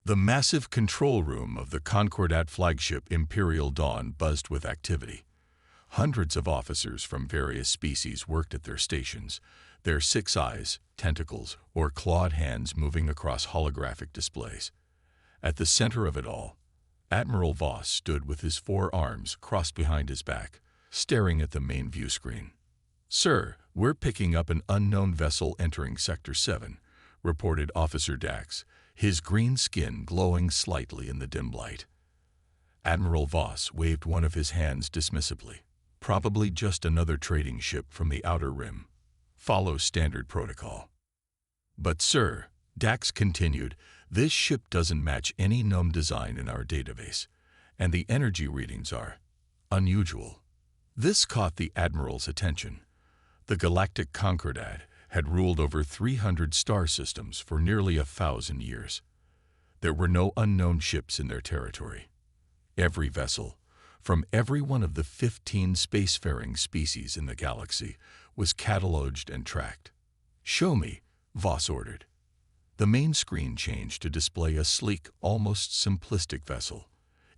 The massive control room of the Concordat flagship Imperial Dawn buzzed with activity. Hundreds of officers from various species worked at their stations, their 6 eyes, tentacles, or clawed hands moving across holographic displays. At the center of it all, Admiral Voss stood with his 4 arms crossed behind his back, staring at the main view screen. "Sir, we're picking up an unknown vessel entering Sector 7, reported Officer Dax, his green skin glowing slightly in the dim light. Admiral Voss waved one of his hands dismissively. "Probably just another trading ship from the Outer Rim. Follow standard protocol." "But sir," Dax continued, "this ship doesn't match any known design in our database, and the energy readings are unusual." This caught the Admiral's attention. The Galactic Concordat had ruled over 300 star systems for nearly 1,000 years. There were no unknown ships in their territory. Every vessel, from every one of the 15 spacefaring species in the galaxy, was cataloged and tracked. "Show me," Voss ordered. The main screen changed to display a sleek, almost simplistic vessel.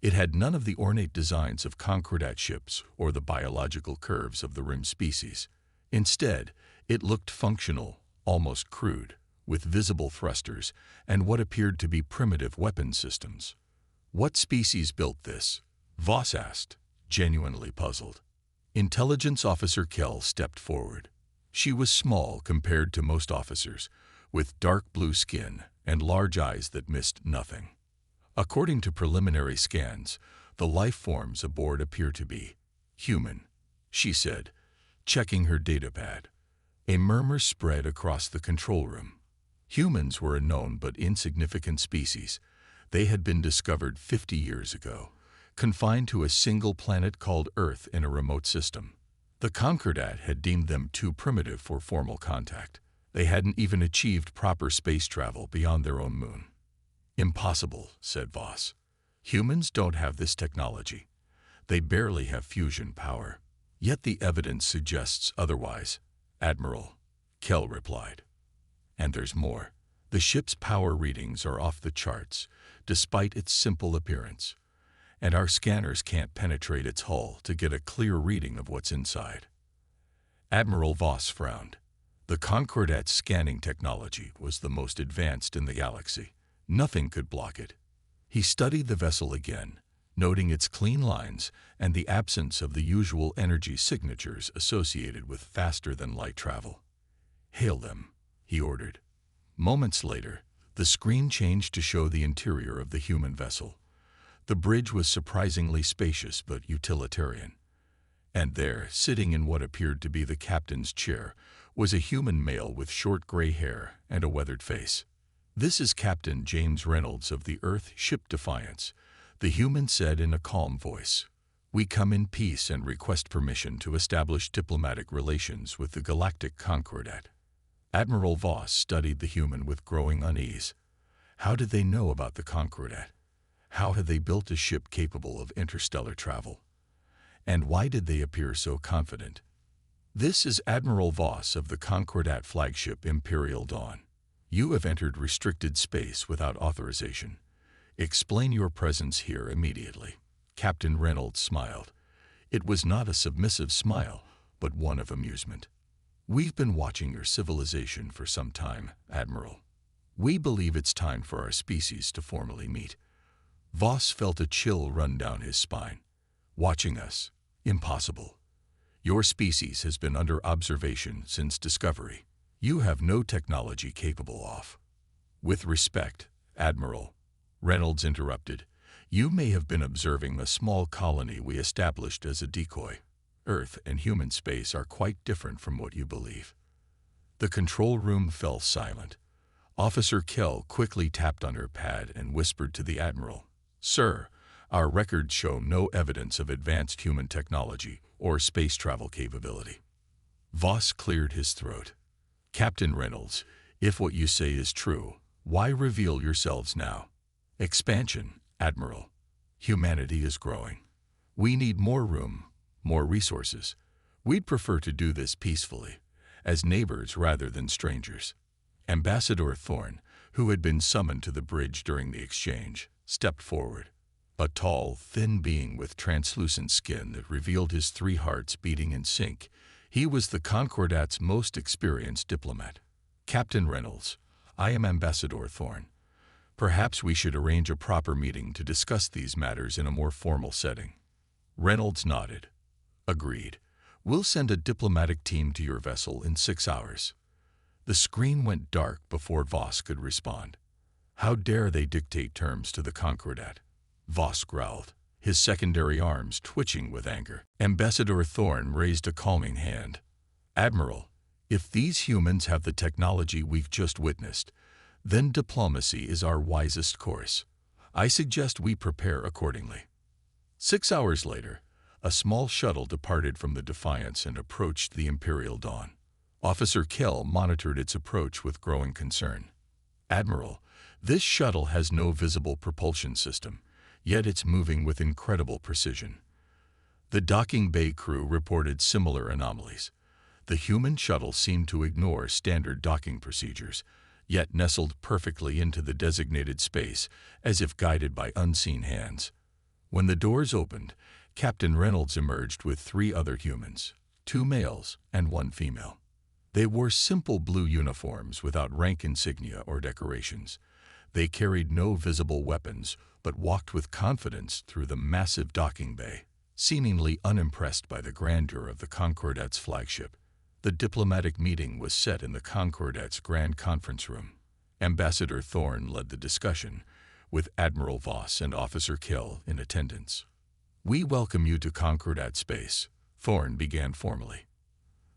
It had none of the ornate designs of Concordat ships or the biological curves of the Rim species. Instead, it looked functional, almost crude, with visible thrusters and what appeared to be primitive weapon systems. "What species built this?" Voss asked, genuinely puzzled. Intelligence Officer Kell stepped forward. She was small compared to most officers, with dark blue skin and large eyes that missed nothing. "According to preliminary scans, the life forms aboard appear to be human," she said, checking her datapad. A murmur spread across the control room. Humans were a known but insignificant species. They had been discovered 50 years ago, confined to a single planet called Earth in a remote system. The Concordat had deemed them too primitive for formal contact. They hadn't even achieved proper space travel beyond their own moon. "Impossible," said Voss. "Humans don't have this technology. They barely have fusion power. Yet the evidence suggests otherwise, Admiral," Kell replied. "And there's more. The ship's power readings are off the charts, despite its simple appearance, and our scanners can't penetrate its hull to get a clear reading of what's inside." Admiral Voss frowned. The Concordat's scanning technology was the most advanced in the galaxy. Nothing could block it. He studied the vessel again, noting its clean lines and the absence of the usual energy signatures associated with faster-than-light travel. "Hail them," he ordered. Moments later, the screen changed to show the interior of the human vessel. The bridge was surprisingly spacious but utilitarian. And there, sitting in what appeared to be the captain's chair, was a human male with short gray hair and a weathered face. "This is Captain James Reynolds of the Earth ship Defiance," the human said in a calm voice. "We come in peace and request permission to establish diplomatic relations with the Galactic Concordat." Admiral Voss studied the human with growing unease. How did they know about the Concordat? How had they built a ship capable of interstellar travel? And why did they appear so confident? "This is Admiral Voss of the Concordat flagship Imperial Dawn. You have entered restricted space without authorization. Explain your presence here immediately." Captain Reynolds smiled. It was not a submissive smile, but one of amusement. "We've been watching your civilization for some time, Admiral. We believe it's time for our species to formally meet." Voss felt a chill run down his spine. "Watching us? Impossible. Your species has been under observation since discovery. You have no technology capable of—" "With respect, Admiral," Reynolds interrupted, "you may have been observing a small colony we established as a decoy. Earth and human space are quite different from what you believe." The control room fell silent. Officer Kell quickly tapped on her pad and whispered to the Admiral, "Sir, our records show no evidence of advanced human technology or space travel capability." Voss cleared his throat. "Captain Reynolds, if what you say is true, why reveal yourselves now?" "Expansion, Admiral. Humanity is growing. We need more room, more resources. We'd prefer to do this peacefully, as neighbors rather than strangers." Ambassador Thorne, who had been summoned to the bridge during the exchange, stepped forward. A tall, thin being with translucent skin that revealed his three hearts beating in sync. He was the Concordat's most experienced diplomat. "Captain Reynolds, I am Ambassador Thorn. Perhaps we should arrange a proper meeting to discuss these matters in a more formal setting." Reynolds nodded. "Agreed. We'll send a diplomatic team to your vessel in 6 hours." The screen went dark before Voss could respond. How dare they dictate terms to the Concordat? Voss growled, his secondary arms twitching with anger. Ambassador Thorn raised a calming hand. "Admiral, if these humans have the technology we've just witnessed, then diplomacy is our wisest course. I suggest we prepare accordingly." 6 hours later, a small shuttle departed from the Defiance and approached the Imperial Dawn. Officer Kell monitored its approach with growing concern. "Admiral, this shuttle has no visible propulsion system, yet it's moving with incredible precision." The docking bay crew reported similar anomalies. The human shuttle seemed to ignore standard docking procedures, yet nestled perfectly into the designated space as if guided by unseen hands. When the doors opened, Captain Reynolds emerged with 3 other humans, 2 males and 1 female. They wore simple blue uniforms without rank insignia or decorations. They carried no visible weapons, but walked with confidence through the massive docking bay, seemingly unimpressed by the grandeur of the Concordat's flagship. The diplomatic meeting was set in the Concordat's grand conference room. Ambassador Thorn led the discussion, with Admiral Voss and Officer Kell in attendance. "We welcome you to Concordat space," Thorn began formally.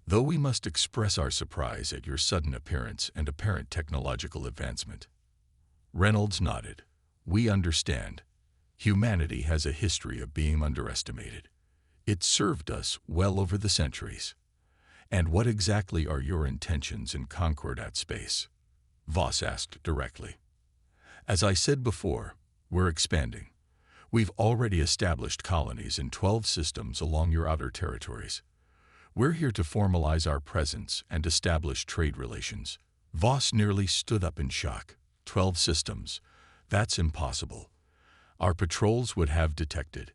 "Though we must express our surprise at your sudden appearance and apparent technological advancement." Reynolds nodded. "We understand. Humanity has a history of being underestimated. It served us well over the centuries. And what exactly are your intentions in Concordat space?" Voss asked directly. "As I said before, we're expanding. We've already established colonies in 12 systems along your outer territories. We're here to formalize our presence and establish trade relations." Voss nearly stood up in shock. 12 systems. That's impossible. Our patrols would have detected.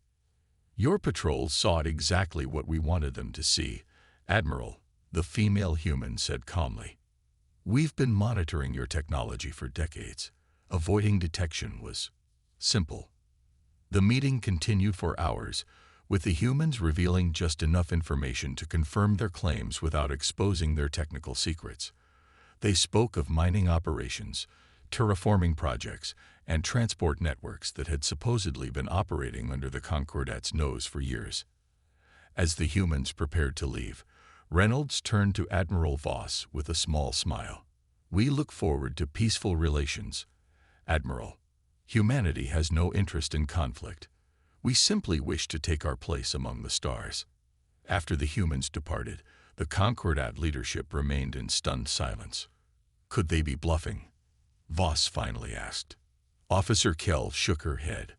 "Your patrols saw exactly what we wanted them to see, Admiral," the female human said calmly. "We've been monitoring your technology for decades. Avoiding detection was simple." The meeting continued for hours, with the humans revealing just enough information to confirm their claims without exposing their technical secrets. They spoke of mining operations, terraforming projects, and transport networks that had supposedly been operating under the Concordat's nose for years. As the humans prepared to leave, Reynolds turned to Admiral Voss with a small smile. "We look forward to peaceful relations, Admiral. Humanity has no interest in conflict. We simply wish to take our place among the stars." After the humans departed, the Concordat leadership remained in stunned silence. "Could they be bluffing?" Voss finally asked. Officer Kell shook her head.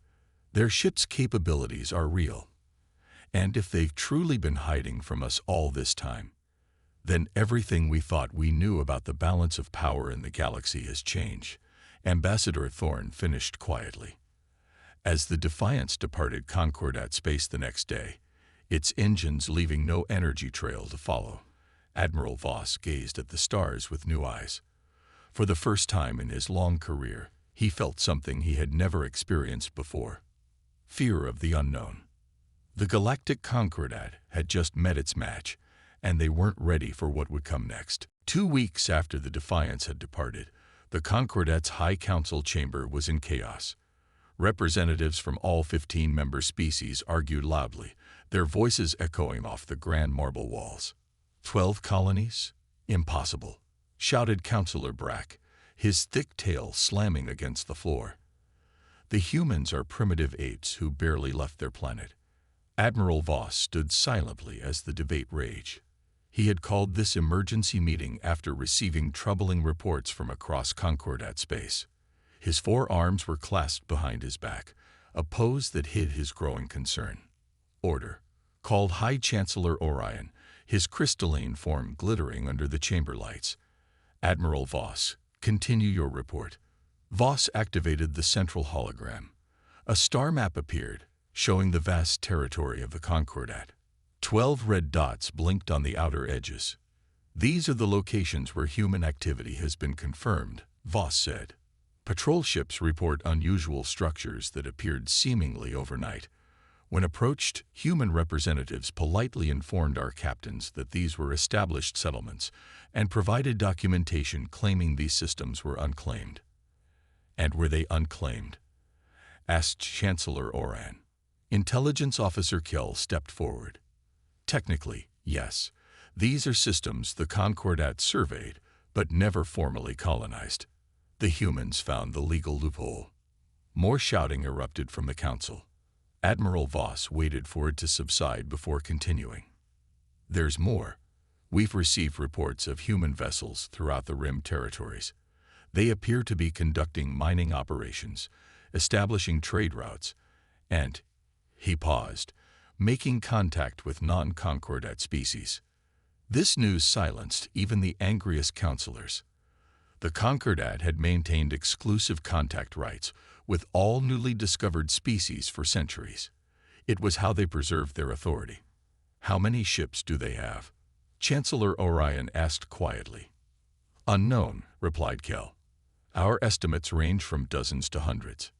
"Their ship's capabilities are real. And if they've truly been hiding from us all this time, then everything we thought we knew about the balance of power in the galaxy has changed," Ambassador Thorn finished quietly. As the Defiance departed Concordat space the next day, its engines leaving no energy trail to follow, Admiral Voss gazed at the stars with new eyes. For the first time in his long career, he felt something he had never experienced before: fear of the unknown. The Galactic Concordat had just met its match, and they weren't ready for what would come next. 2 weeks after the Defiance had departed, the Concordat's High Council chamber was in chaos. Representatives from all 15 member species argued loudly, their voices echoing off the grand marble walls. 12 colonies? Impossible, shouted Councillor Brack, his thick tail slamming against the floor. The humans are primitive apes who barely left their planet. Admiral Voss stood silently as the debate raged. He had called this emergency meeting after receiving troubling reports from across Concordat space. His 4 arms were clasped behind his back, a pose that hid his growing concern. "Order," called High Chancellor Orion, his crystalline form glittering under the chamber lights. "Admiral Voss, continue your report." Voss activated the central hologram. A star map appeared, showing the vast territory of the Concordat. 12 red dots blinked on the outer edges. These are the locations where human activity has been confirmed, Voss said. Patrol ships report unusual structures that appeared seemingly overnight. When approached, human representatives politely informed our captains that these were established settlements and provided documentation claiming these systems were unclaimed. And were they unclaimed? Asked Chancellor Oran. Intelligence Officer Kell stepped forward. Technically, yes. These are systems the Concordat surveyed, but never formally colonized. The humans found the legal loophole. More shouting erupted from the council. Admiral Voss waited for it to subside before continuing. There's more. We've received reports of human vessels throughout the Rim territories. They appear to be conducting mining operations, establishing trade routes, and, he paused, making contact with non-Concordat species. This news silenced even the angriest counselors. The Concordat had maintained exclusive contact rights with all newly discovered species for centuries. It was how they preserved their authority. How many ships do they have? Chancellor Orion asked quietly. Unknown, replied Kell. Our estimates range from dozens to hundreds.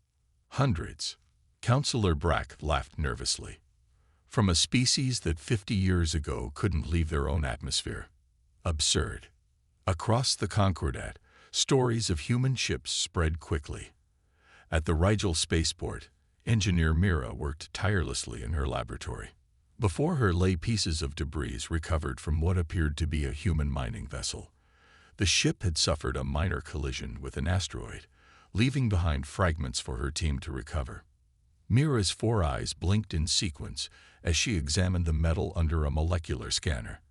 Hundreds? Counselor Brack laughed nervously. From a species that 50 years ago couldn't leave their own atmosphere. Absurd. Across the Concordat, stories of human ships spread quickly. At the Rigel spaceport, engineer Mira worked tirelessly in her laboratory. Before her lay pieces of debris recovered from what appeared to be a human mining vessel. The ship had suffered a minor collision with an asteroid, leaving behind fragments for her team to recover. Mira's 4 eyes blinked in sequence as she examined the metal under a molecular scanner.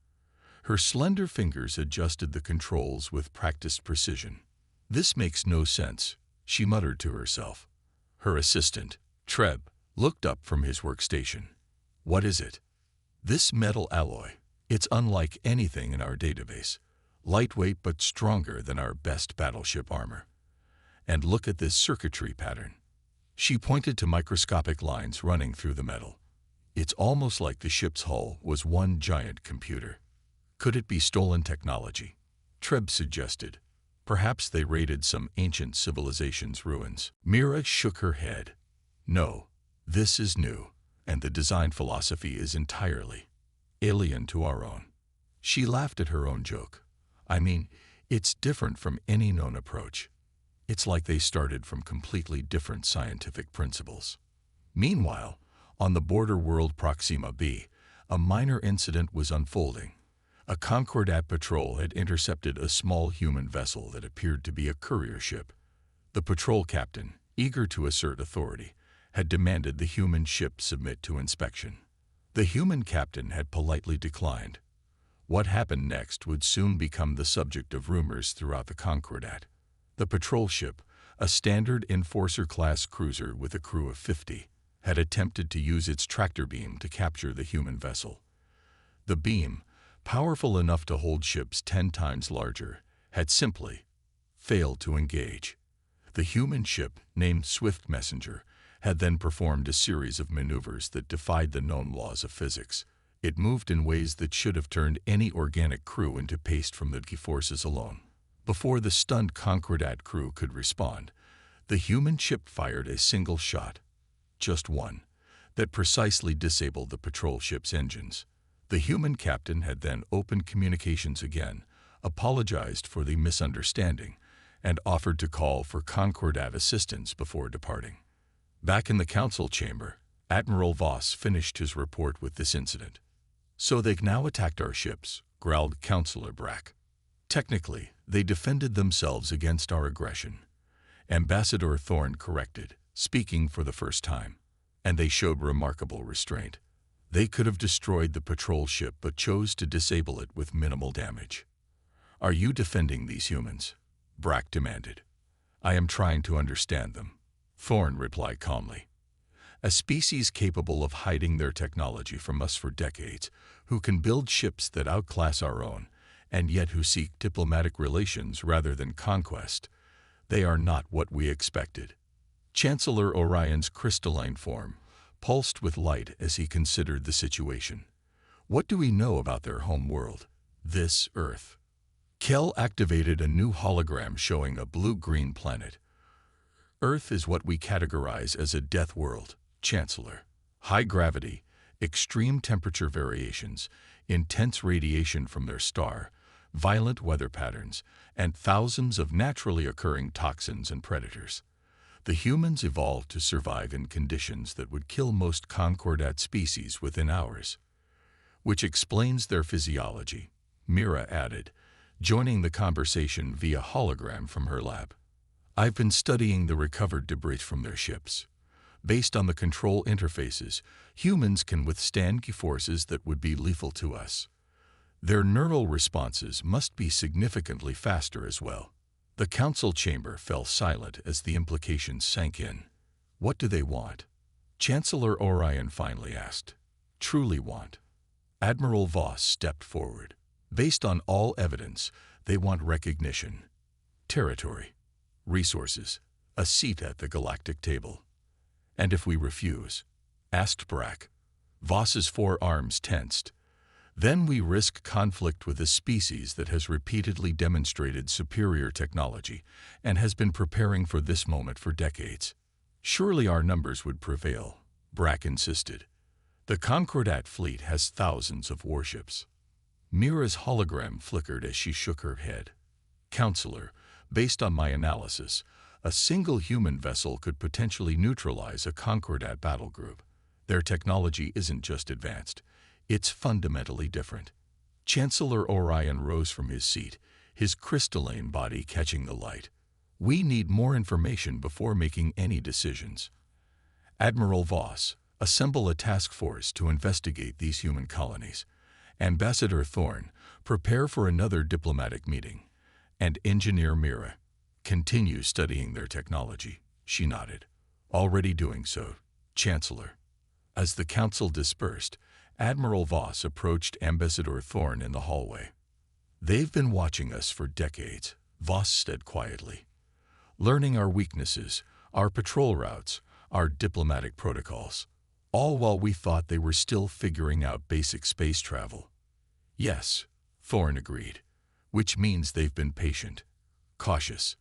Her slender fingers adjusted the controls with practiced precision. This makes no sense, she muttered to herself. Her assistant, Treb, looked up from his workstation. What is it? This metal alloy. It's unlike anything in our database. Lightweight but stronger than our best battleship armor. And look at this circuitry pattern. She pointed to microscopic lines running through the metal. It's almost like the ship's hull was one giant computer. Could it be stolen technology? Treb suggested. Perhaps they raided some ancient civilization's ruins. Mira shook her head. No, this is new, and the design philosophy is entirely alien to our own. She laughed at her own joke. I mean, it's different from any known approach. It's like they started from completely different scientific principles. Meanwhile, on the border world Proxima B, a minor incident was unfolding. A Concordat patrol had intercepted a small human vessel that appeared to be a courier ship. The patrol captain, eager to assert authority, had demanded the human ship submit to inspection. The human captain had politely declined. What happened next would soon become the subject of rumors throughout the Concordat. The patrol ship, a standard Enforcer-class cruiser with a crew of 50, had attempted to use its tractor beam to capture the human vessel. The beam, powerful enough to hold ships 10 times larger, had simply failed to engage. The human ship, named Swift Messenger, had then performed a series of maneuvers that defied the known laws of physics. It moved in ways that should have turned any organic crew into paste from the G-forces alone. Before the stunned Concordat crew could respond, the human ship fired a single shot, just one, that precisely disabled the patrol ship's engines. The human captain had then opened communications again, apologized for the misunderstanding, and offered to call for Concordat assistance before departing. Back in the council chamber, Admiral Voss finished his report with this incident. So they've now attacked our ships, growled Counselor Brack. Technically, they defended themselves against our aggression. Ambassador Thorne corrected, speaking for the first time. And they showed remarkable restraint. They could have destroyed the patrol ship but chose to disable it with minimal damage. Are you defending these humans? Brack demanded. I am trying to understand them. Thorne replied calmly. A species capable of hiding their technology from us for decades, who can build ships that outclass our own, and yet who seek diplomatic relations rather than conquest. They are not what we expected. Chancellor Orion's crystalline form pulsed with light as he considered the situation. What do we know about their home world, this Earth? Kell activated a new hologram showing a blue-green planet. Earth is what we categorize as a death world, Chancellor. High gravity, extreme temperature variations, intense radiation from their star, violent weather patterns, and thousands of naturally occurring toxins and predators. The humans evolved to survive in conditions that would kill most concordat species within hours, which explains their physiology, Mira added, joining the conversation via hologram from her lab. I've been studying the recovered debris from their ships. Based on the control interfaces, humans can withstand forces that would be lethal to us. Their neural responses must be significantly faster as well. The council chamber fell silent as the implications sank in. What do they want? Chancellor Orion finally asked. Truly want? Admiral Voss stepped forward. Based on all evidence, they want recognition, territory, resources, a seat at the galactic table. And if we refuse? Asked Brack. Voss's forearms tensed. Then we risk conflict with a species that has repeatedly demonstrated superior technology and has been preparing for this moment for decades. Surely our numbers would prevail, Brack insisted. The Concordat fleet has thousands of warships. Mira's hologram flickered as she shook her head. Counselor, based on my analysis, a single human vessel could potentially neutralize a Concordat battle group. Their technology isn't just advanced. It's fundamentally different. Chancellor Orion rose from his seat, his crystalline body catching the light. We need more information before making any decisions. Admiral Voss, assemble a task force to investigate these human colonies. Ambassador Thorne, prepare for another diplomatic meeting. And Engineer Mira, continue studying their technology. She nodded. Already doing so, Chancellor. As the council dispersed, Admiral Voss approached Ambassador Thorne in the hallway. They've been watching us for decades, Voss said quietly. Learning our weaknesses, our patrol routes, our diplomatic protocols, all while we thought they were still figuring out basic space travel. Yes, Thorne agreed, which means they've been patient, cautious.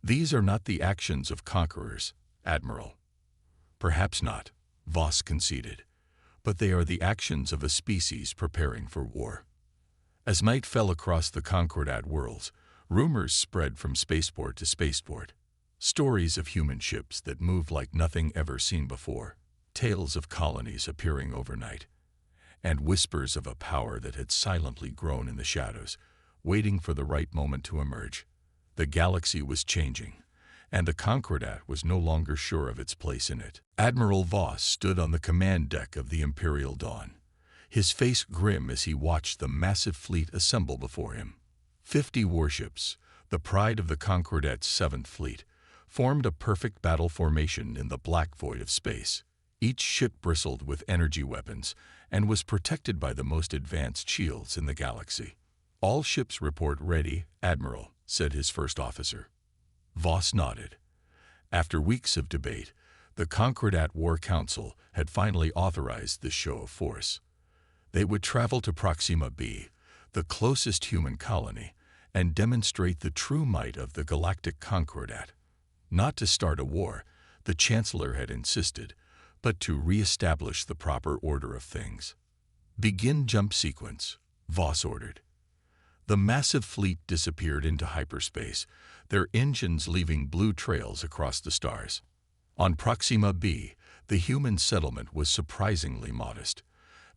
These are not the actions of conquerors, Admiral. Perhaps not, Voss conceded, but they are the actions of a species preparing for war. As night fell across the Concordat worlds, rumors spread from spaceport to spaceport. Stories of human ships that moved like nothing ever seen before, tales of colonies appearing overnight, and whispers of a power that had silently grown in the shadows, waiting for the right moment to emerge. The galaxy was changing, and the Concordat was no longer sure of its place in it. Admiral Voss stood on the command deck of the Imperial Dawn, his face grim as he watched the massive fleet assemble before him. 50 warships, the pride of the Concordat's 7th Fleet, formed a perfect battle formation in the black void of space. Each ship bristled with energy weapons and was protected by the most advanced shields in the galaxy. All ships report ready, Admiral, said his first officer. Voss nodded. After weeks of debate, the Concordat War Council had finally authorized this show of force. They would travel to Proxima B, the closest human colony, and demonstrate the true might of the Galactic Concordat. Not to start a war, the Chancellor had insisted, but to re-establish the proper order of things. Begin jump sequence, Voss ordered. The massive fleet disappeared into hyperspace, their engines leaving blue trails across the stars. On Proxima B, the human settlement was surprisingly modest,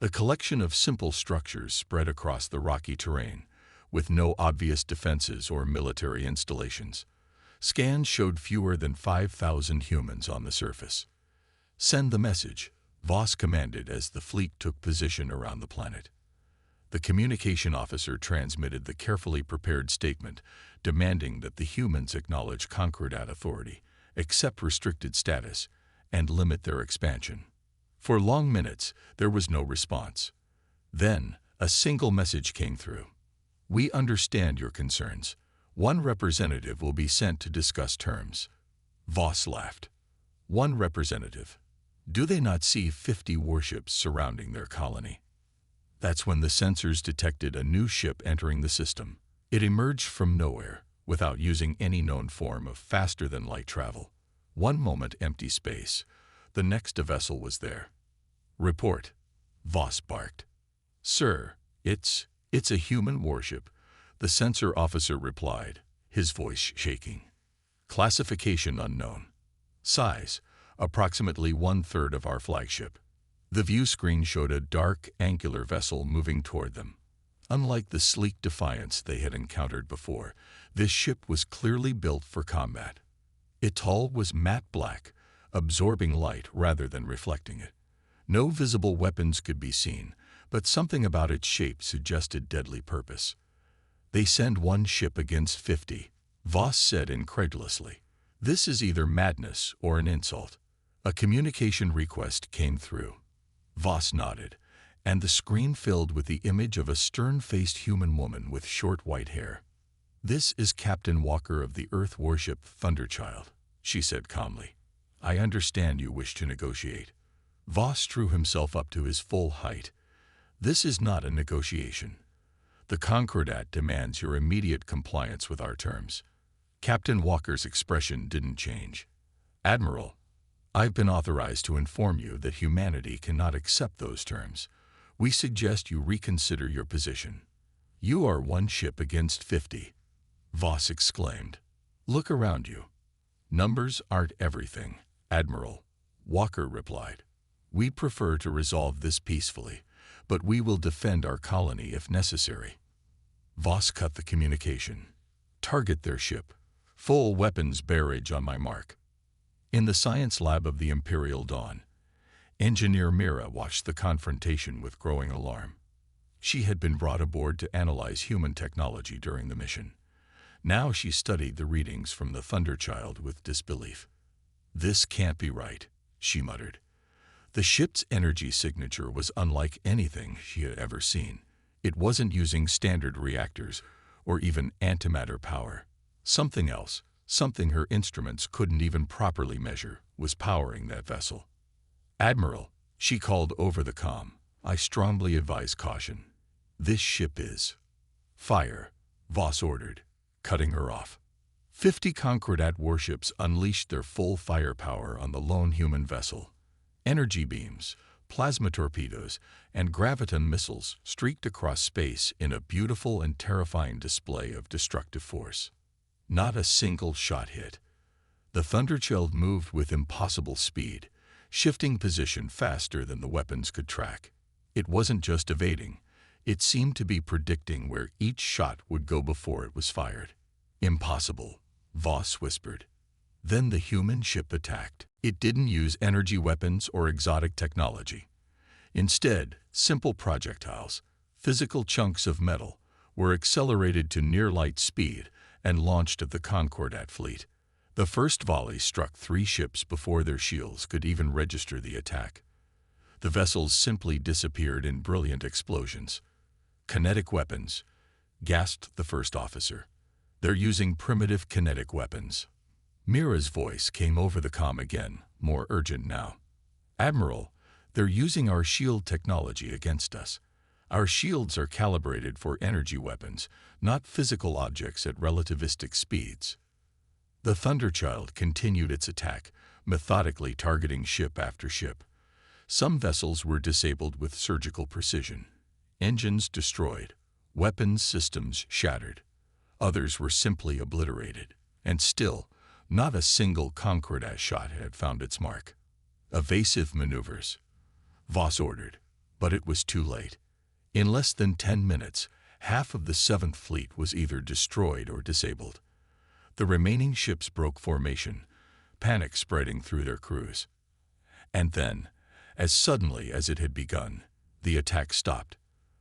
a collection of simple structures spread across the rocky terrain, with no obvious defenses or military installations. Scans showed fewer than 5,000 humans on the surface. Send the message, Voss commanded as the fleet took position around the planet. The communication officer transmitted the carefully prepared statement, demanding that the humans acknowledge Concordat authority, accept restricted status, and limit their expansion. For long minutes, there was no response. Then, a single message came through. We understand your concerns. One representative will be sent to discuss terms. Voss laughed. One representative. Do they not see 50 warships surrounding their colony? That's when the sensors detected a new ship entering the system. It emerged from nowhere, without using any known form of faster-than-light travel. One moment empty space, the next a vessel was there. Report, Voss barked. Sir, it's a human warship, the sensor officer replied, his voice shaking. Classification unknown. Size, approximately 1/3 of our flagship. The view screen showed a dark, angular vessel moving toward them. Unlike the sleek Defiance they had encountered before, this ship was clearly built for combat. Its hull was matte black, absorbing light rather than reflecting it. No visible weapons could be seen, but something about its shape suggested deadly purpose. They send one ship against 50, Voss said incredulously. This is either madness or an insult. A communication request came through. Voss nodded, and the screen filled with the image of a stern-faced human woman with short white hair. This is Captain Walker of the Earth warship Thunderchild, she said calmly. I understand you wish to negotiate. Voss drew himself up to his full height. This is not a negotiation. The Concordat demands your immediate compliance with our terms. Captain Walker's expression didn't change. Admiral, I've been authorized to inform you that humanity cannot accept those terms. We suggest you reconsider your position. You are one ship against 50, Voss exclaimed. Look around you. Numbers aren't everything, Admiral, Walker replied. We prefer to resolve this peacefully, but we will defend our colony if necessary. Voss cut the communication. Target their ship. Full weapons barrage on my mark. In the science lab of the Imperial Dawn, Engineer Mira watched the confrontation with growing alarm. She had been brought aboard to analyze human technology during the mission. Now she studied the readings from the Thunderchild with disbelief. This can't be right, she muttered. The ship's energy signature was unlike anything she had ever seen. It wasn't using standard reactors or even antimatter power. Something else, something her instruments couldn't even properly measure, was powering that vessel. Admiral, she called over the comm, I strongly advise caution. This ship is. Fire, Voss ordered, cutting her off. 50 Concordat warships unleashed their full firepower on the lone human vessel. Energy beams, plasma torpedoes, and graviton missiles streaked across space in a beautiful and terrifying display of destructive force. Not a single shot hit. The Thunderchild moved with impossible speed, shifting position faster than the weapons could track. It wasn't just evading. It seemed to be predicting where each shot would go before it was fired. Impossible, Voss whispered. Then the human ship attacked. It didn't use energy weapons or exotic technology. Instead, simple projectiles, physical chunks of metal, were accelerated to near-light speed and launched at the Concordat fleet. The first volley struck 3 ships before their shields could even register the attack. The vessels simply disappeared in brilliant explosions. Kinetic weapons, gasped the first officer. They're using primitive kinetic weapons. Mira's voice came over the comm again, more urgent now. Admiral, they're using our shield technology against us. Our shields are calibrated for energy weapons, not physical objects at relativistic speeds. The Thunderchild continued its attack, methodically targeting ship after ship. Some vessels were disabled with surgical precision. Engines destroyed, weapons systems shattered. Others were simply obliterated. And still, not a single Concordat shot had found its mark. Evasive maneuvers, Voss ordered, but it was too late. In less than 10 minutes, half of the 7th Fleet was either destroyed or disabled. The remaining ships broke formation, panic spreading through their crews. And then, as suddenly as it had begun, the attack stopped.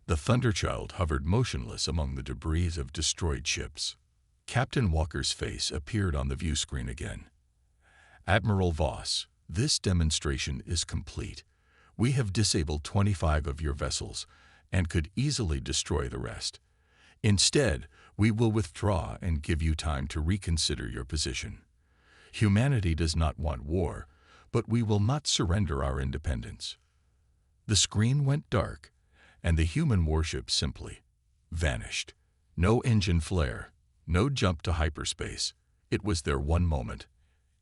The Thunderchild hovered motionless among the debris of destroyed ships. Captain Walker's face appeared on the view screen again. Admiral Voss, this demonstration is complete. We have disabled 25 of your vessels and could easily destroy the rest. Instead, we will withdraw and give you time to reconsider your position. Humanity does not want war, but we will not surrender our independence." The screen went dark, and the human warship simply vanished. No engine flare, no jump to hyperspace. It was there one moment,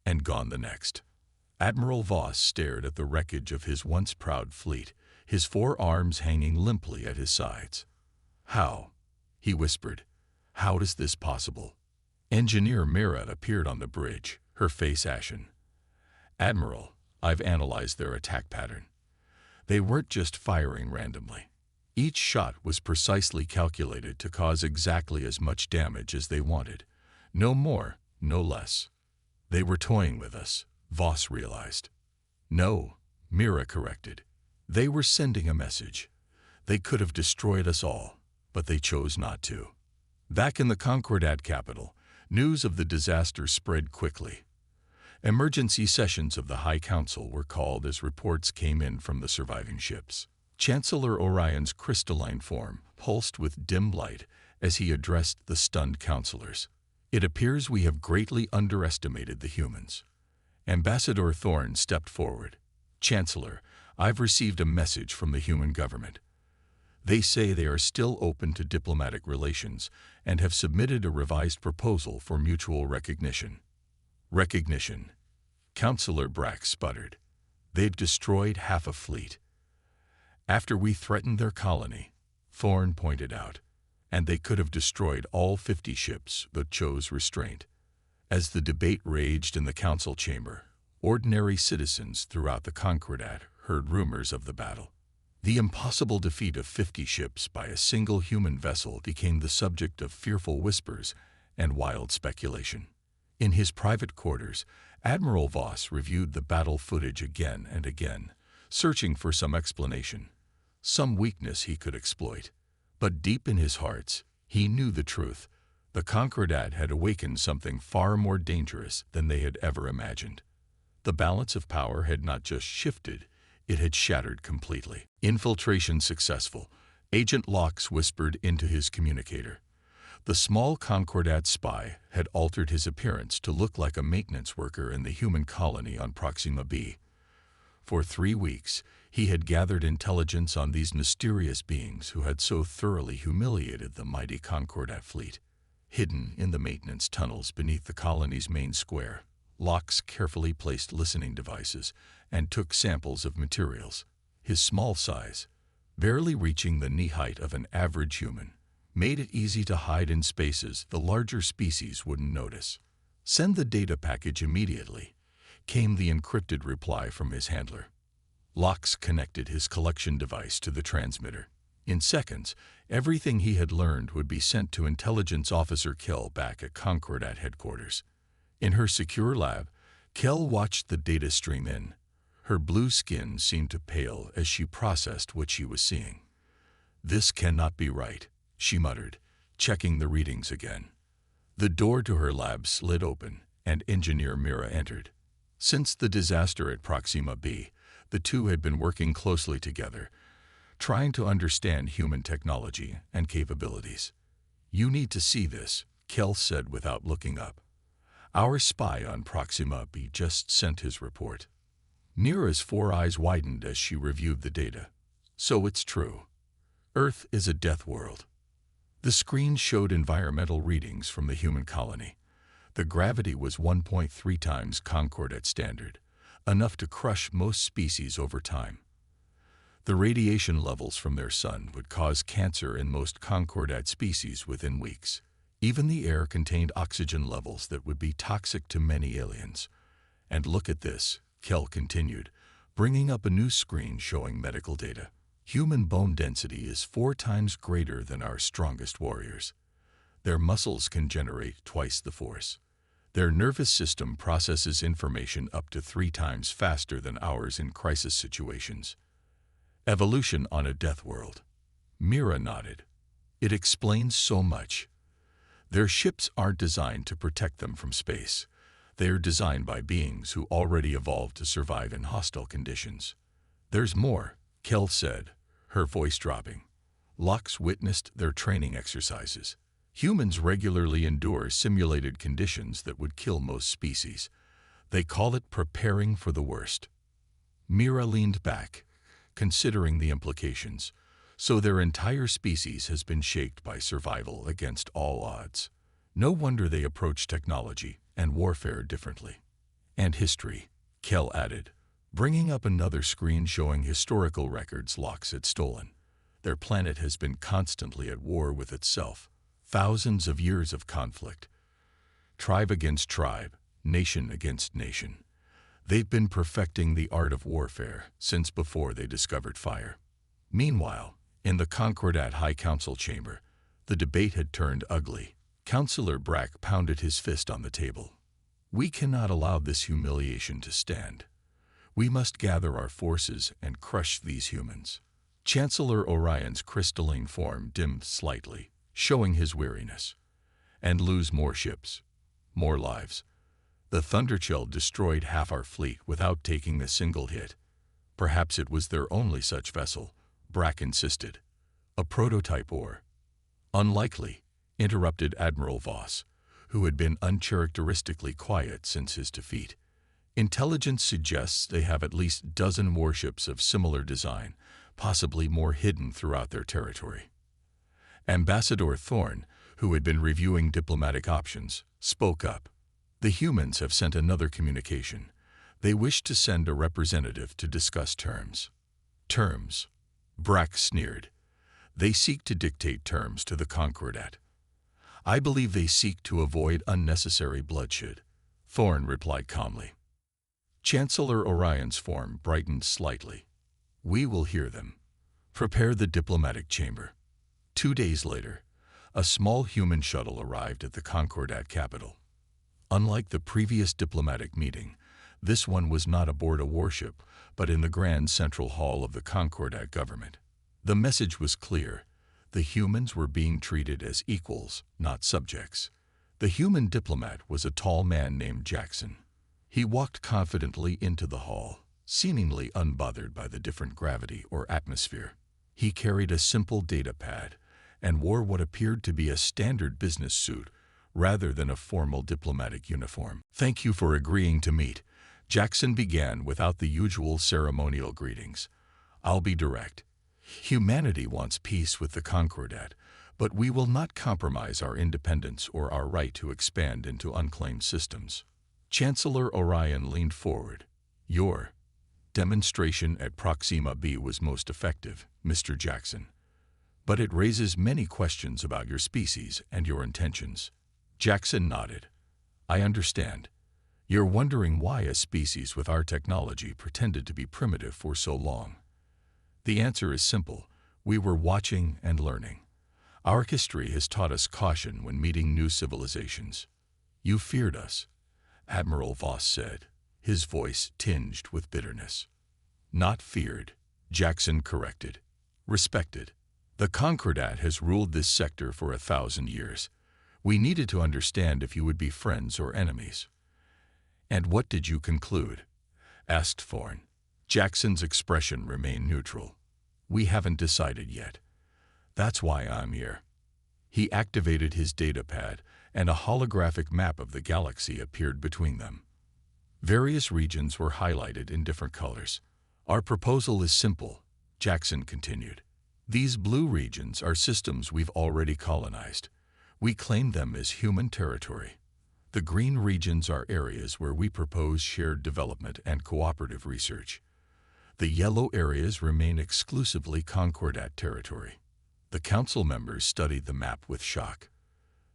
and gone the next. Admiral Voss stared at the wreckage of his once proud fleet, his 4 arms hanging limply at his sides. "How?" he whispered. "How is this possible?" Engineer Mira appeared on the bridge, her face ashen. "Admiral, I've analyzed their attack pattern. They weren't just firing randomly. Each shot was precisely calculated to cause exactly as much damage as they wanted. No more, no less. They were toying with us," Voss realized. "No," Mira corrected. "They were sending a message. They could have destroyed us all, but they chose not to." Back in the Concordat capital, news of the disaster spread quickly. Emergency sessions of the High Council were called as reports came in from the surviving ships. Chancellor Orion's crystalline form pulsed with dim light as he addressed the stunned counselors. "It appears we have greatly underestimated the humans." Ambassador Thorne stepped forward. "Chancellor, I've received a message from the human government. They say they are still open to diplomatic relations and have submitted a revised proposal for mutual recognition." "Recognition," Counselor Brack sputtered. "They've destroyed half a fleet." "After we threatened their colony," Thorne pointed out, "and they could have destroyed all 50 ships but chose restraint." As the debate raged in the council chamber, ordinary citizens throughout the Concordat heard rumors of the battle. The impossible defeat of 50 ships by a single human vessel became the subject of fearful whispers and wild speculation. In his private quarters, Admiral Voss reviewed the battle footage again and again, searching for some explanation, some weakness he could exploit. But deep in his heart, he knew the truth. The Concordat had awakened something far more dangerous than they had ever imagined. The balance of power had not just shifted, it had shattered completely. "Infiltration successful," Agent Locks whispered into his communicator. The small Concordat spy had altered his appearance to look like a maintenance worker in the human colony on Proxima B. For 3 weeks, he had gathered intelligence on these mysterious beings who had so thoroughly humiliated the mighty Concordat fleet. Hidden in the maintenance tunnels beneath the colony's main square, Locks carefully placed listening devices and took samples of materials. His small size, barely reaching the knee height of an average human, made it easy to hide in spaces the larger species wouldn't notice. "Send the data package immediately," came the encrypted reply from his handler. Locks connected his collection device to the transmitter. In seconds, everything he had learned would be sent to Intelligence Officer Kell back at Concordat headquarters. In her secure lab, Kell watched the data stream in. Her blue skin seemed to pale as she processed what she was seeing. "This cannot be right," she muttered, checking the readings again. The door to her lab slid open, and Engineer Mira entered. Since the disaster at Proxima B, the two had been working closely together, trying to understand human technology and capabilities. "You need to see this," Kell said without looking up. "Our spy on Proxima B just sent his report." Mira's 4 eyes widened as she reviewed the data. "So it's true. Earth is a death world." The screen showed environmental readings from the human colony. The gravity was 1.3 times Concordat standard, enough to crush most species over time. The radiation levels from their sun would cause cancer in most Concordat species within weeks. Even the air contained oxygen levels that would be toxic to many aliens. "And look at this," Kell continued, bringing up a new screen showing medical data. "Human bone density is 4 times greater than our strongest warriors. Their muscles can generate twice the force. Their nervous system processes information up to 3 times faster than ours in crisis situations. Evolution on a death world." Mira nodded. "It explains so much. Their ships aren't designed to protect them from space. They are designed by beings who already evolved to survive in hostile conditions." "There's more," Kell said, her voice dropping. Locke witnessed their training exercises. Humans regularly endure simulated conditions that would kill most species. They call it preparing for the worst. Mira leaned back, considering the implications. So their entire species has been shaped by survival against all odds. No wonder they approach technology and warfare differently. And history, Kell added, bringing up another screen showing historical records Locke had stolen. Their planet has been constantly at war with itself. Thousands of years of conflict. Tribe against tribe, nation against nation. They've been perfecting the art of warfare since before they discovered fire. Meanwhile, in the Concordat High Council chamber, the debate had turned ugly. Councillor Brack pounded his fist on the table. We cannot allow this humiliation to stand. We must gather our forces and crush these humans. Chancellor Orion's crystalline form dimmed slightly, showing his weariness. And lose more ships, more lives. The Thunderchill destroyed half our fleet without taking a single hit. Perhaps it was their only such vessel, Brack insisted. A prototype or... Unlikely, interrupted Admiral Voss, who had been uncharacteristically quiet since his defeat. Intelligence suggests they have at least a dozen warships of similar design, possibly more hidden throughout their territory. Ambassador Thorne, who had been reviewing diplomatic options, spoke up. The humans have sent another communication. They wish to send a representative to discuss terms. Terms? Brack sneered. They seek to dictate terms to the Concordat. I believe they seek to avoid unnecessary bloodshed, Thorne replied calmly. Chancellor Orion's form brightened slightly. We will hear them. Prepare the diplomatic chamber. 2 days later, a small human shuttle arrived at the Concordat capital. Unlike the previous diplomatic meeting, this one was not aboard a warship, but in the Grand Central Hall of the Concordat government. The message was clear. The humans were being treated as equals, not subjects. The human diplomat was a tall man named Jackson. He walked confidently into the hall, seemingly unbothered by the different gravity or atmosphere. He carried a simple data pad and wore what appeared to be a standard business suit rather than a formal diplomatic uniform. Thank you for agreeing to meet, Jackson began without the usual ceremonial greetings. I'll be direct. Humanity wants peace with the Concordat, but we will not compromise our independence or our right to expand into unclaimed systems. Chancellor Orion leaned forward. Your demonstration at Proxima B was most effective, Mr. Jackson. But it raises many questions about your species and your intentions. Jackson nodded. I understand. You're wondering why a species with our technology pretended to be primitive for so long. The answer is simple. We were watching and learning. Our history has taught us caution when meeting new civilizations. You feared us, Admiral Voss said, his voice tinged with bitterness. Not feared, Jackson corrected. Respected. The Concordat has ruled this sector for 1,000 years. We needed to understand if you would be friends or enemies. And what did you conclude? Asked Thorne. Jackson's expression remained neutral. We haven't decided yet. That's why I'm here. He activated his data pad, and a holographic map of the galaxy appeared between them. Various regions were highlighted in different colors. Our proposal is simple, Jackson continued. These blue regions are systems we've already colonized. We claim them as human territory. The green regions are areas where we propose shared development and cooperative research. The yellow areas remain exclusively Concordat territory. The council members studied the map with shock.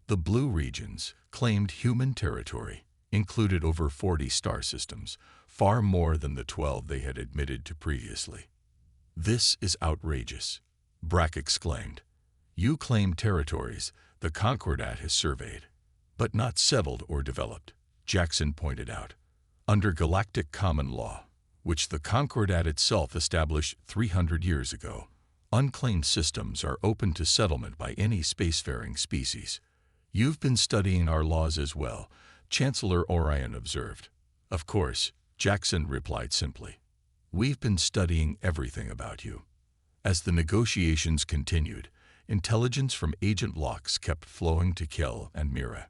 The blue regions, claimed human territory, included over 40 star systems, far more than the 12 they had admitted to previously. This is outrageous, Brack exclaimed. You claim territories the Concordat has surveyed, but not settled or developed, Jackson pointed out. Under galactic common law, which the Concordat itself established 300 years ago, unclaimed systems are open to settlement by any spacefaring species. You've been studying our laws as well, Chancellor Orion observed. Of course, Jackson replied simply. We've been studying everything about you. As the negotiations continued, intelligence from Agent Locks kept flowing to Kel and Mira.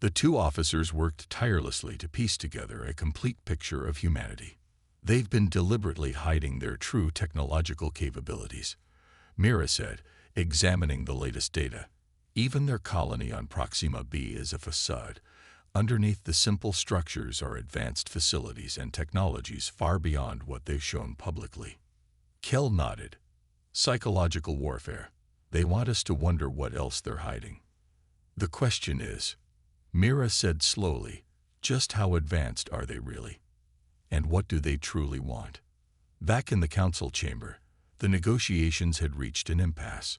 The two officers worked tirelessly to piece together a complete picture of humanity. They've been deliberately hiding their true technological capabilities, Mira said, examining the latest data. Even their colony on Proxima B is a facade. Underneath the simple structures are advanced facilities and technologies far beyond what they've shown publicly. Kel nodded. Psychological warfare. They want us to wonder what else they're hiding. The question is, Mira said slowly, just how advanced are they really? And what do they truly want? Back in the council chamber, the negotiations had reached an impasse.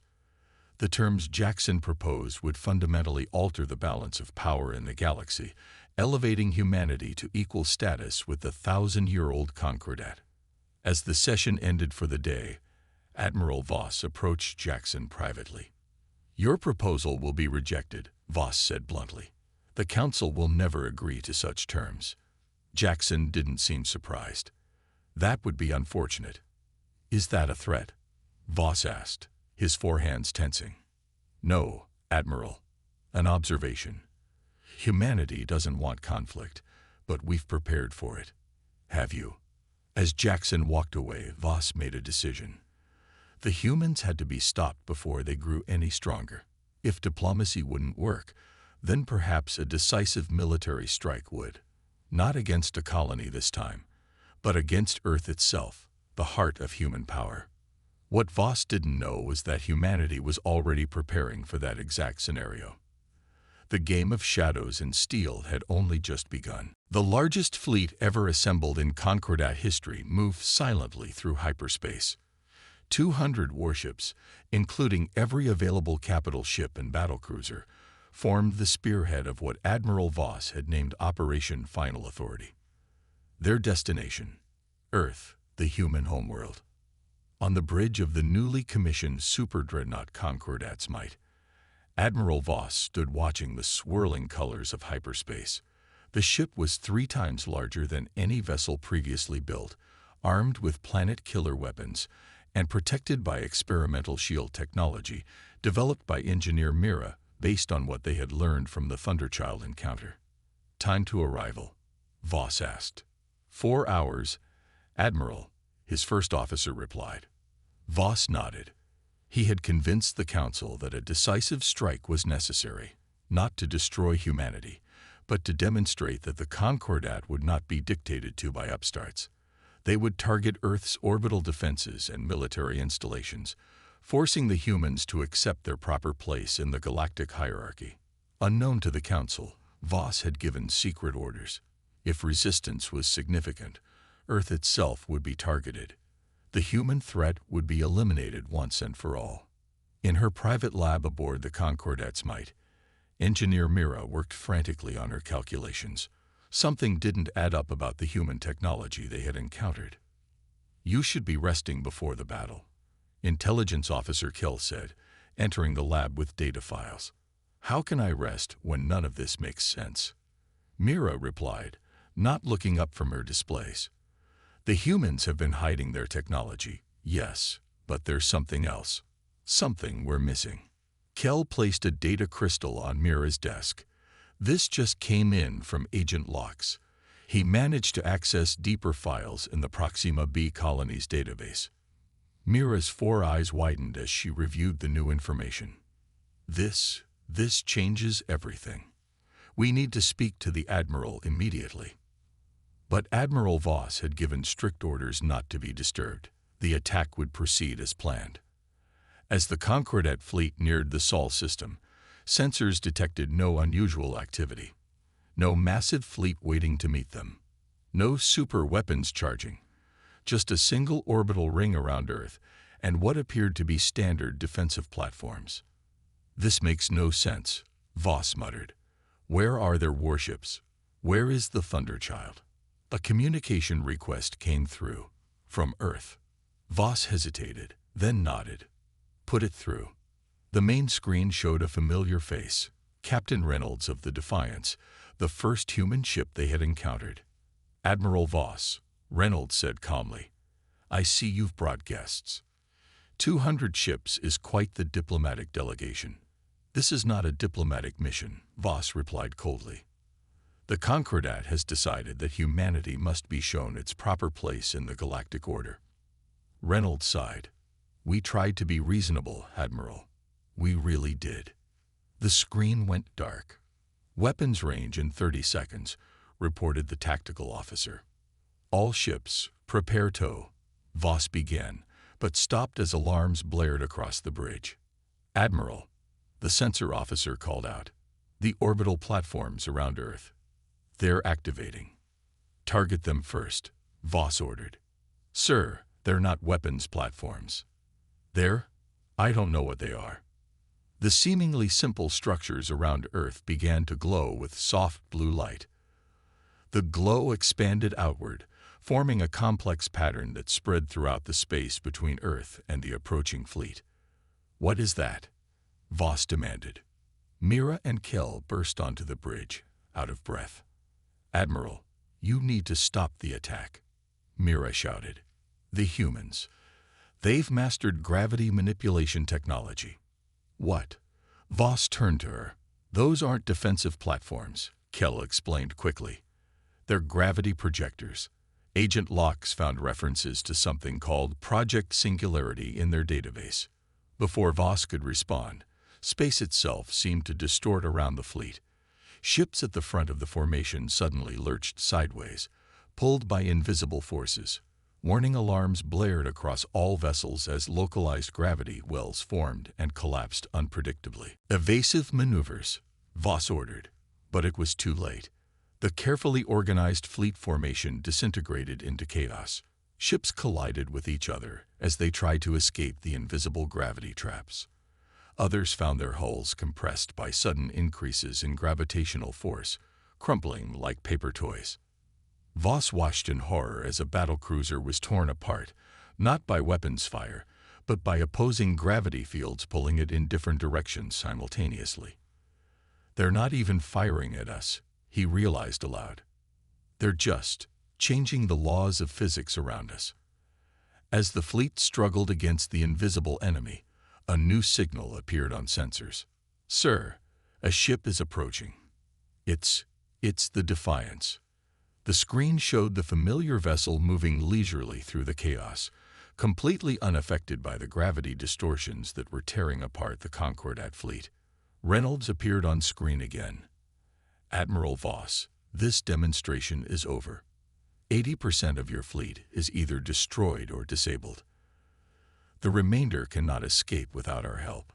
The terms Jackson proposed would fundamentally alter the balance of power in the galaxy, elevating humanity to equal status with the 1,000-year-old Concordat. As the session ended for the day, Admiral Voss approached Jackson privately. "Your proposal will be rejected," Voss said bluntly. "The Council will never agree to such terms." Jackson didn't seem surprised. "That would be unfortunate." "Is that a threat?" Voss asked, his forehands tensing. "No, Admiral. An observation. Humanity doesn't want conflict, but we've prepared for it. Have you?" As Jackson walked away, Voss made a decision. The humans had to be stopped before they grew any stronger. If diplomacy wouldn't work, then perhaps a decisive military strike would. Not against a colony this time, but against Earth itself, the heart of human power. What Voss didn't know was that humanity was already preparing for that exact scenario. The game of shadows and steel had only just begun. The largest fleet ever assembled in Concordat history moved silently through hyperspace. 200 warships, including every available capital ship and battlecruiser, formed the spearhead of what Admiral Voss had named Operation Final Authority. Their destination, Earth, the human homeworld. On the bridge of the newly commissioned super-dreadnought Concordat's Might, Admiral Voss stood watching the swirling colors of hyperspace. The ship was 3 times larger than any vessel previously built, armed with planet-killer weapons, and protected by experimental shield technology developed by engineer Mira based on what they had learned from the Thunderchild encounter. "Time to arrival?" Voss asked. 4 hours, Admiral, his first officer replied. Voss nodded. He had convinced the Council that a decisive strike was necessary, not to destroy humanity, but to demonstrate that the Concordat would not be dictated to by upstarts. They would target Earth's orbital defenses and military installations, forcing the humans to accept their proper place in the galactic hierarchy. Unknown to the Council, Voss had given secret orders. If resistance was significant, Earth itself would be targeted. The human threat would be eliminated once and for all. In her private lab aboard the Concordat's Might, engineer Mira worked frantically on her calculations. Something didn't add up about the human technology they had encountered. "You should be resting before the battle," Intelligence Officer Kel said, entering the lab with data files. "How can I rest when none of this makes sense?" Mira replied, not looking up from her displays. "The humans have been hiding their technology, yes, but there's something else. Something we're missing." Kel placed a data crystal on Mira's desk. This just came in from Agent Locks. He managed to access deeper files in the Proxima B colony's database. Mira's 4 eyes widened as she reviewed the new information. This changes everything. We need to speak to the Admiral immediately." But Admiral Voss had given strict orders not to be disturbed. The attack would proceed as planned. As the Concordat fleet neared the Sol system, sensors detected no unusual activity. No massive fleet waiting to meet them. No super weapons charging. Just a single orbital ring around Earth and what appeared to be standard defensive platforms. "This makes no sense," Voss muttered. "Where are their warships? Where is the Thunderchild?" A communication request came through. From Earth. Voss hesitated, then nodded. "Put it through." The main screen showed a familiar face, Captain Reynolds of the Defiance, the first human ship they had encountered. "Admiral Voss," Reynolds said calmly, "I see you've brought guests. 200 ships is quite the diplomatic delegation. This is not a diplomatic mission, Voss replied coldly. The Concordat has decided that humanity must be shown its proper place in the galactic order. Reynolds sighed. We tried to be reasonable, Admiral. We really did. The screen went dark. Weapons range in 30 seconds, reported the tactical officer. All ships, prepare tow. Voss began, but stopped as alarms blared across the bridge. Admiral, the sensor officer called out. The orbital platforms around Earth. They're activating. Target them first, Voss ordered. Sir, they're not weapons platforms. I don't know what they are. The seemingly simple structures around Earth began to glow with soft blue light. The glow expanded outward, forming a complex pattern that spread throughout the space between Earth and the approaching fleet. What is that? Voss demanded. Mira and Kel burst onto the bridge, out of breath. Admiral, you need to stop the attack, Mira shouted. The humans. They've mastered gravity manipulation technology. What? Voss turned to her. Those aren't defensive platforms, Kel explained quickly. They're gravity projectors. Agent Locks found references to something called Project Singularity in their database. Before Voss could respond, space itself seemed to distort around the fleet. Ships at the front of the formation suddenly lurched sideways, pulled by invisible forces. Warning alarms blared across all vessels as localized gravity wells formed and collapsed unpredictably. Evasive maneuvers, Voss ordered, but it was too late. The carefully organized fleet formation disintegrated into chaos. Ships collided with each other as they tried to escape the invisible gravity traps. Others found their hulls compressed by sudden increases in gravitational force, crumpling like paper toys. Voss watched in horror as a battlecruiser was torn apart, not by weapons fire, but by opposing gravity fields pulling it in different directions simultaneously. They're not even firing at us, he realized aloud. They're just changing the laws of physics around us. As the fleet struggled against the invisible enemy, a new signal appeared on sensors. Sir, a ship is approaching. It's the Defiance. The screen showed the familiar vessel moving leisurely through the chaos, completely unaffected by the gravity distortions that were tearing apart the Concordat fleet. Reynolds appeared on screen again. Admiral Voss, this demonstration is over. 80% of your fleet is either destroyed or disabled. The remainder cannot escape without our help.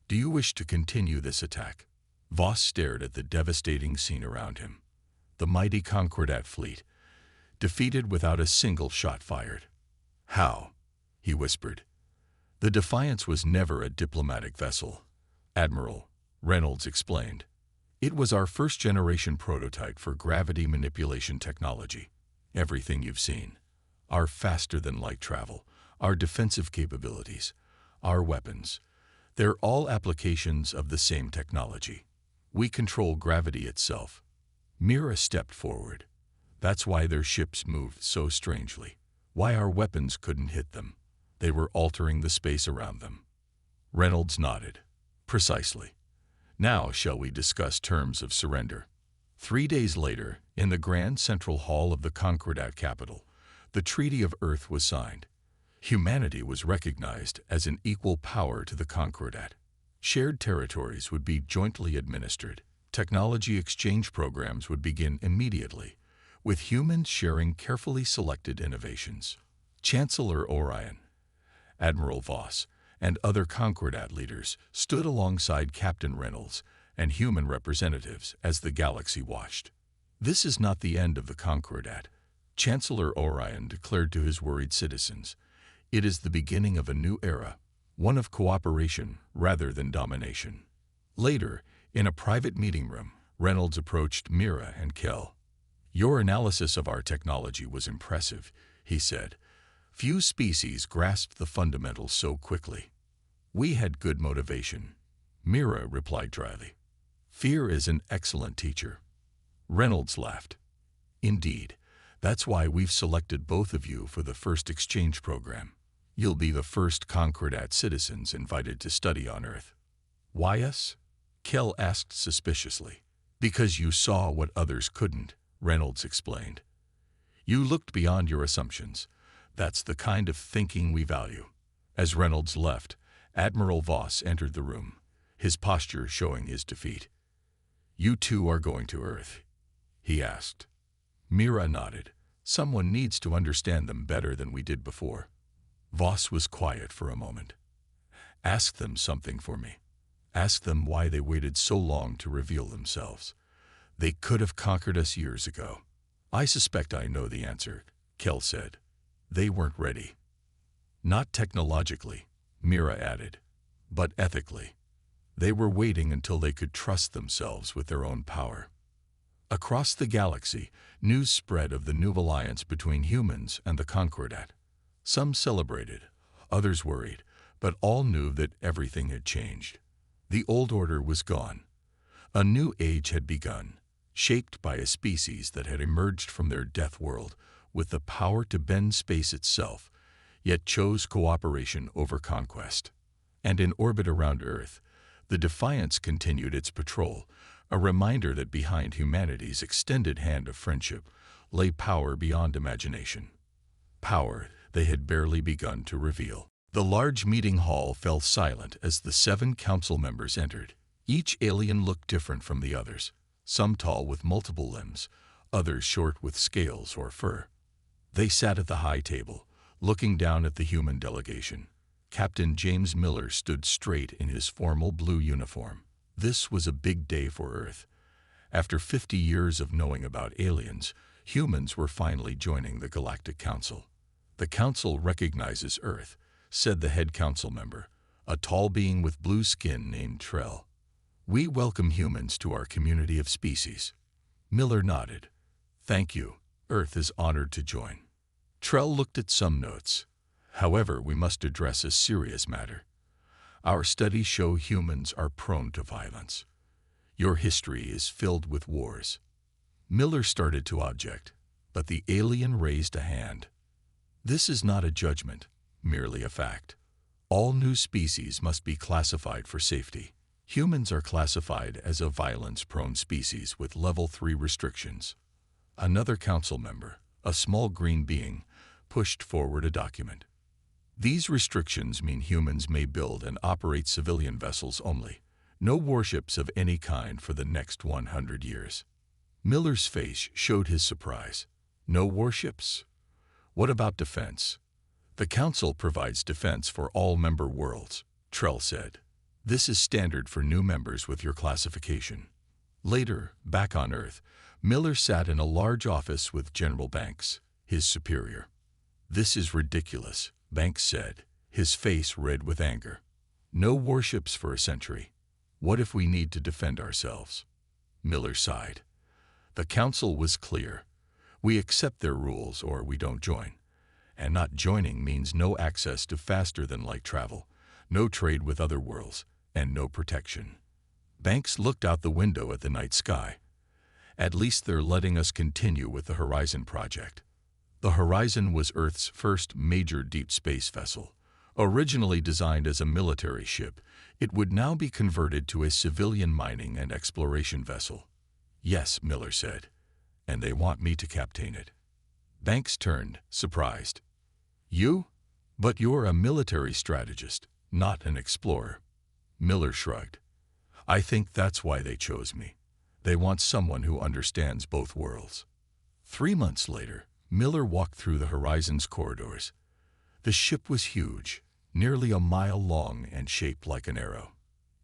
Do you wish to continue this attack? Voss stared at the devastating scene around him. The mighty Concordat fleet, defeated without a single shot fired. How? He whispered. The Defiance was never a diplomatic vessel, Admiral, Reynolds explained. It was our first-generation prototype for gravity manipulation technology. Everything you've seen. Our faster-than-light travel, our defensive capabilities, our weapons. They're all applications of the same technology. We control gravity itself. Mira stepped forward. That's why their ships moved so strangely. Why our weapons couldn't hit them. They were altering the space around them. Reynolds nodded. Precisely. Now shall we discuss terms of surrender? 3 days later, in the Grand Central Hall of the Concordat capital, the Treaty of Earth was signed. Humanity was recognized as an equal power to the Concordat. Shared territories would be jointly administered. Technology exchange programs would begin immediately, with humans sharing carefully selected innovations. Chancellor Orion, Admiral Voss, and other Concordat leaders stood alongside Captain Reynolds and human representatives as the galaxy watched. This is not the end of the Concordat, Chancellor Orion declared to his worried citizens. It is the beginning of a new era, one of cooperation rather than domination. Later, in a private meeting room, Reynolds approached Mira and Kel. Your analysis of our technology was impressive, he said. Few species grasped the fundamentals so quickly. We had good motivation, Mira replied dryly. Fear is an excellent teacher. Reynolds laughed. Indeed, that's why we've selected both of you for the first exchange program. You'll be the first Concordat citizens invited to study on Earth. Why us? Kell asked suspiciously. Because you saw what others couldn't, Reynolds explained. You looked beyond your assumptions. That's the kind of thinking we value. As Reynolds left, Admiral Voss entered the room, his posture showing his defeat. You two are going to Earth, he asked. Mira nodded. Someone needs to understand them better than we did before. Voss was quiet for a moment. Ask them something for me. Ask them why they waited so long to reveal themselves. They could have conquered us years ago. I suspect I know the answer, Kell said. They weren't ready. Not technologically, Mira added, but ethically. They were waiting until they could trust themselves with their own power. Across the galaxy, news spread of the new alliance between humans and the Concordat. Some celebrated, others worried, but all knew that everything had changed. The old order was gone. A new age had begun, shaped by a species that had emerged from their death world with the power to bend space itself, yet chose cooperation over conquest. And in orbit around Earth, the Defiance continued its patrol, a reminder that behind humanity's extended hand of friendship lay power beyond imagination. Power they had barely begun to reveal. The large meeting hall fell silent as the 7 council members entered. Each alien looked different from the others, some tall with multiple limbs, others short with scales or fur. They sat at the high table, looking down at the human delegation. Captain James Miller stood straight in his formal blue uniform. This was a big day for Earth. After 50 years of knowing about aliens, humans were finally joining the Galactic Council. The Council recognizes Earth, said the head council member, a tall being with blue skin named Trell. We welcome humans to our community of species. Miller nodded. Thank you. Earth is honored to join. Trell looked at some notes. However, we must address a serious matter. Our studies show humans are prone to violence. Your history is filled with wars. Miller started to object, but the alien raised a hand. This is not a judgment, merely a fact. All new species must be classified for safety. Humans are classified as a violence-prone species with level 3 restrictions. Another council member, a small green being, pushed forward a document. These restrictions mean humans may build and operate civilian vessels only. No warships of any kind for the next 100 years. Miller's face showed his surprise. No warships? What about defense? The Council provides defense for all member worlds, Trell said. This is standard for new members with your classification. Later, back on Earth, Miller sat in a large office with General Banks, his superior. This is ridiculous, Banks said, his face red with anger. No warships for a century. What if we need to defend ourselves? Miller sighed. The Council was clear. We accept their rules or we don't join. And not joining means no access to faster-than-light travel, no trade with other worlds, and no protection. Banks looked out the window at the night sky. At least they're letting us continue with the Horizon project. The Horizon was Earth's first major deep space vessel. Originally designed as a military ship, it would now be converted to a civilian mining and exploration vessel. Yes, Miller said, and they want me to captain it. Banks turned, surprised. You? But you're a military strategist, not an explorer. Miller shrugged. I think that's why they chose me. They want someone who understands both worlds. 3 months later, Miller walked through the Horizon's corridors. The ship was huge, nearly a mile long and shaped like an arrow.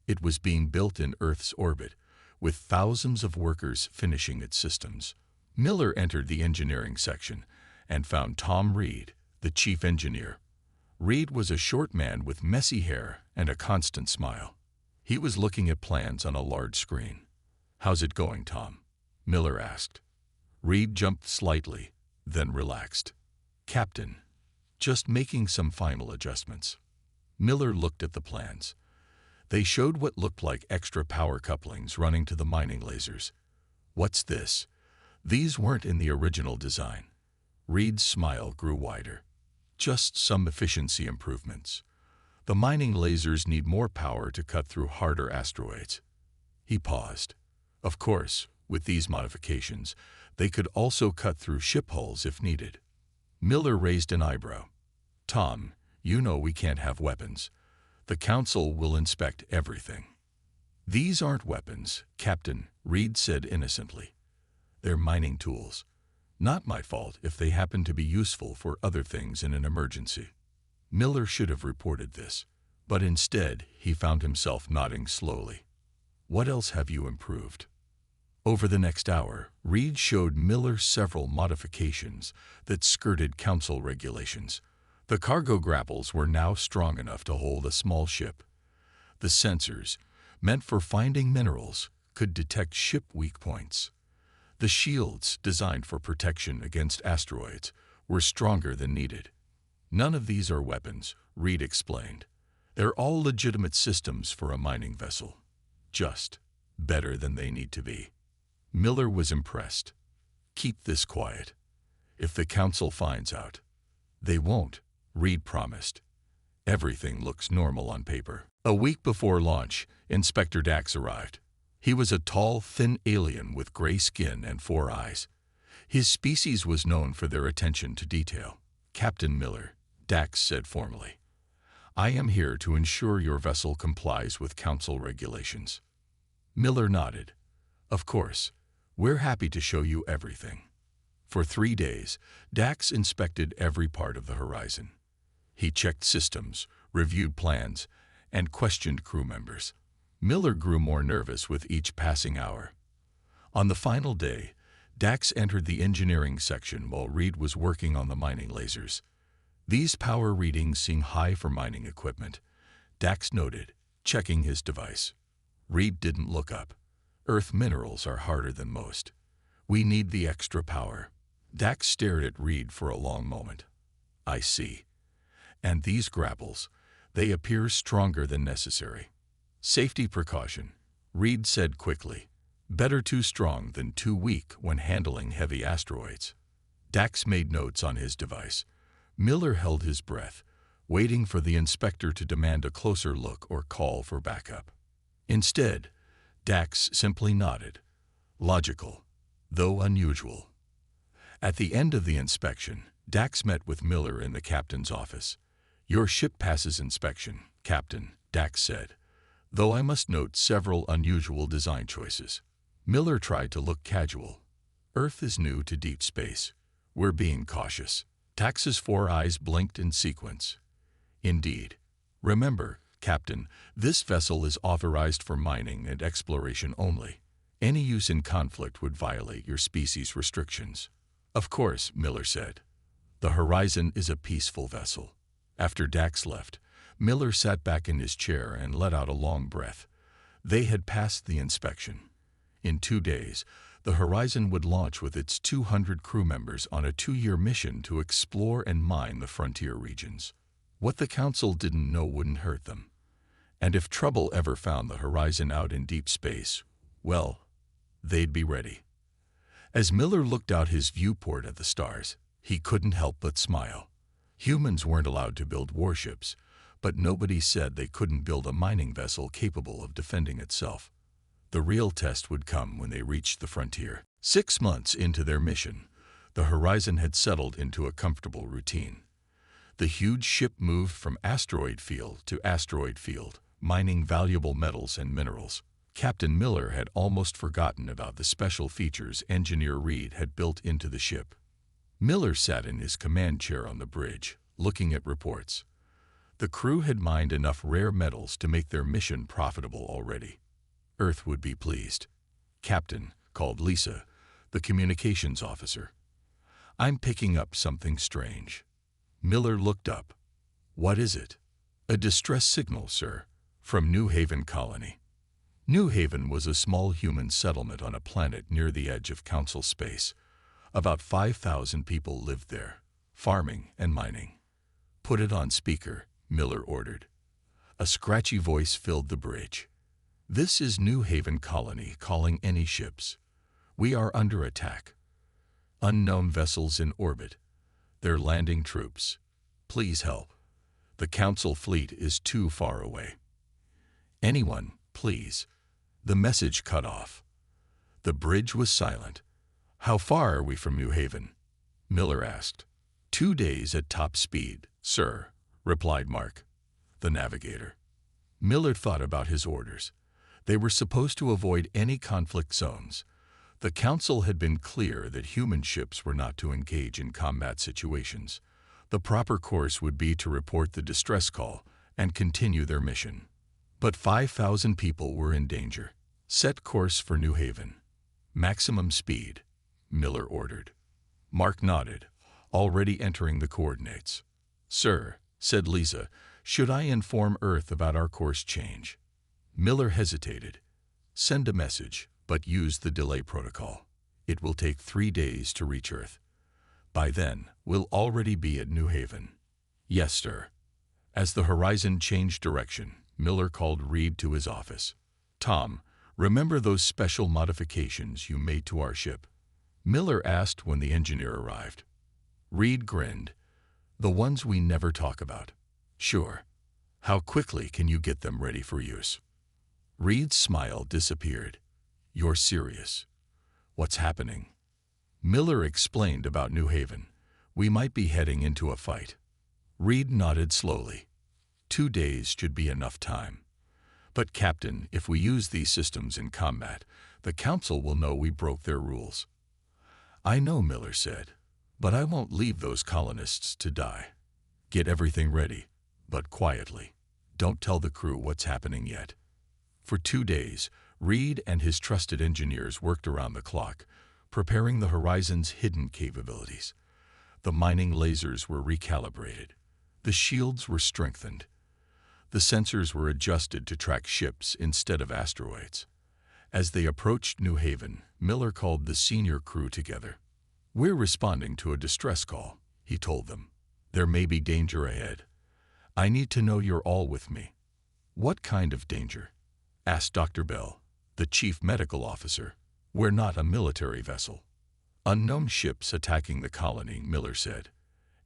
It was being built in Earth's orbit, with thousands of workers finishing its systems. Miller entered the engineering section and found Tom Reed, the chief engineer. Reed was a short man with messy hair and a constant smile. He was looking at plans on a large screen. How's it going, Tom? Miller asked. Reed jumped slightly, then relaxed. Captain, just making some final adjustments. Miller looked at the plans. They showed what looked like extra power couplings running to the mining lasers. What's this? These weren't in the original design. Reed's smile grew wider. just some efficiency improvements. The mining lasers need more power to cut through harder asteroids. He paused. Of course, with these modifications, they could also cut through ship hulls if needed. Miller raised an eyebrow. Tom, you know we can't have weapons. The Council will inspect everything. These aren't weapons, Captain, Reed said innocently. They're mining tools. Not my fault if they happen to be useful for other things in an emergency. Miller should have reported this, but instead he found himself nodding slowly. What else have you improved? Over the next hour, Reed showed Miller several modifications that skirted Council regulations. The cargo grapples were now strong enough to hold a small ship. The sensors, meant for finding minerals, could detect ship weak points. The shields, designed for protection against asteroids, were stronger than needed. None of these are weapons, Reed explained. They're all legitimate systems for a mining vessel. Just better than they need to be. Miller was impressed. Keep this quiet. If the Council finds out. They won't, Reed promised. Everything looks normal on paper. A week before launch, Inspector Dax arrived. He was a tall, thin alien with gray skin and 4 eyes. His species was known for their attention to detail. Captain Miller, Dax said formally, I am here to ensure your vessel complies with Council regulations. Miller nodded. Of course, we're happy to show you everything. For 3 days, Dax inspected every part of the horizon. He checked systems, reviewed plans, and questioned crew members. Miller grew more nervous with each passing hour. On the final day, Dax entered the engineering section while Reed was working on the mining lasers. These power readings seem high for mining equipment, Dax noted, checking his device. Reed didn't look up. Earth minerals are harder than most. We need the extra power. Dax stared at Reed for a long moment. I see. And these grapples, they appear stronger than necessary. Safety precaution, Reed said quickly. Better too strong than too weak when handling heavy asteroids. Dax made notes on his device. Miller held his breath, waiting for the inspector to demand a closer look or call for backup. Instead, Dax simply nodded. Logical, though unusual. At the end of the inspection, Dax met with Miller in the captain's office. Your ship passes inspection, Captain, Dax said, though I must note several unusual design choices. Miller tried to look casual. Earth is new to deep space. We're being cautious. Dax's 4 eyes blinked in sequence. Indeed. Remember, Captain, this vessel is authorized for mining and exploration only. Any use in conflict would violate your species' restrictions. Of course, Miller said. The Horizon is a peaceful vessel. After Dax left, Miller sat back in his chair and let out a long breath. They had passed the inspection. In 2 days, the Horizon would launch with its 200 crew members on a 2-year mission to explore and mine the frontier regions. What the Council didn't know wouldn't hurt them. And if trouble ever found the Horizon out in deep space, well, they'd be ready. As Miller looked out his viewport at the stars, he couldn't help but smile. Humans weren't allowed to build warships, but nobody said they couldn't build a mining vessel capable of defending itself. The real test would come when they reached the frontier. 6 months into their mission, the Horizon had settled into a comfortable routine. The huge ship moved from asteroid field to asteroid field, mining valuable metals and minerals. Captain Miller had almost forgotten about the special features Engineer Reed had built into the ship. Miller sat in his command chair on the bridge, looking at reports. The crew had mined enough rare metals to make their mission profitable already. Earth would be pleased. Captain, called Lisa, the communications officer. I'm picking up something strange. Miller looked up. What is it? A distress signal, sir, from New Haven Colony. New Haven was a small human settlement on a planet near the edge of Council space. About 5,000 people lived there, farming and mining. Put it on speaker, Miller ordered. A scratchy voice filled the bridge. This is New Haven Colony calling any ships. We are under attack. Unknown vessels in orbit. They're landing troops. Please help. The Council fleet is too far away. Anyone, please. The message cut off. The bridge was silent. How far are we from New Haven? Miller asked. 2 days at top speed, sir, replied Mark, the navigator. Miller thought about his orders. They were supposed to avoid any conflict zones. The Council had been clear that human ships were not to engage in combat situations. The proper course would be to report the distress call and continue their mission. But 5,000 people were in danger. Set course for New Haven. Maximum speed, Miller ordered. Mark nodded, already entering the coordinates. Sir, said Lisa, should I inform Earth about our course change? Miller hesitated. Send a message, but use the delay protocol. It will take 3 days to reach Earth. By then, we'll already be at New Haven. Yes, sir. As the horizon changed direction, Miller called Reed to his office. Tom, remember those special modifications you made to our ship? Miller asked when the engineer arrived. Reed grinned. The ones we never talk about. Sure. How quickly can you get them ready for use? Reed's smile disappeared. You're serious. What's happening? Miller explained about New Haven. We might be heading into a fight. Reed nodded slowly. 2 days should be enough time. But, Captain, if we use these systems in combat, the Council will know we broke their rules. I know, Miller said, but I won't leave those colonists to die. Get everything ready, but quietly. Don't tell the crew what's happening yet. For 2 days, Reed and his trusted engineers worked around the clock, preparing the Horizon's hidden capabilities. The mining lasers were recalibrated. The shields were strengthened. The sensors were adjusted to track ships instead of asteroids. As they approached New Haven, Miller called the senior crew together. We're responding to a distress call, he told them. There may be danger ahead. I need to know you're all with me. What kind of danger? Asked Dr. Bell, the chief medical officer. We're not a military vessel. Unknown ships attacking the colony, Miller said.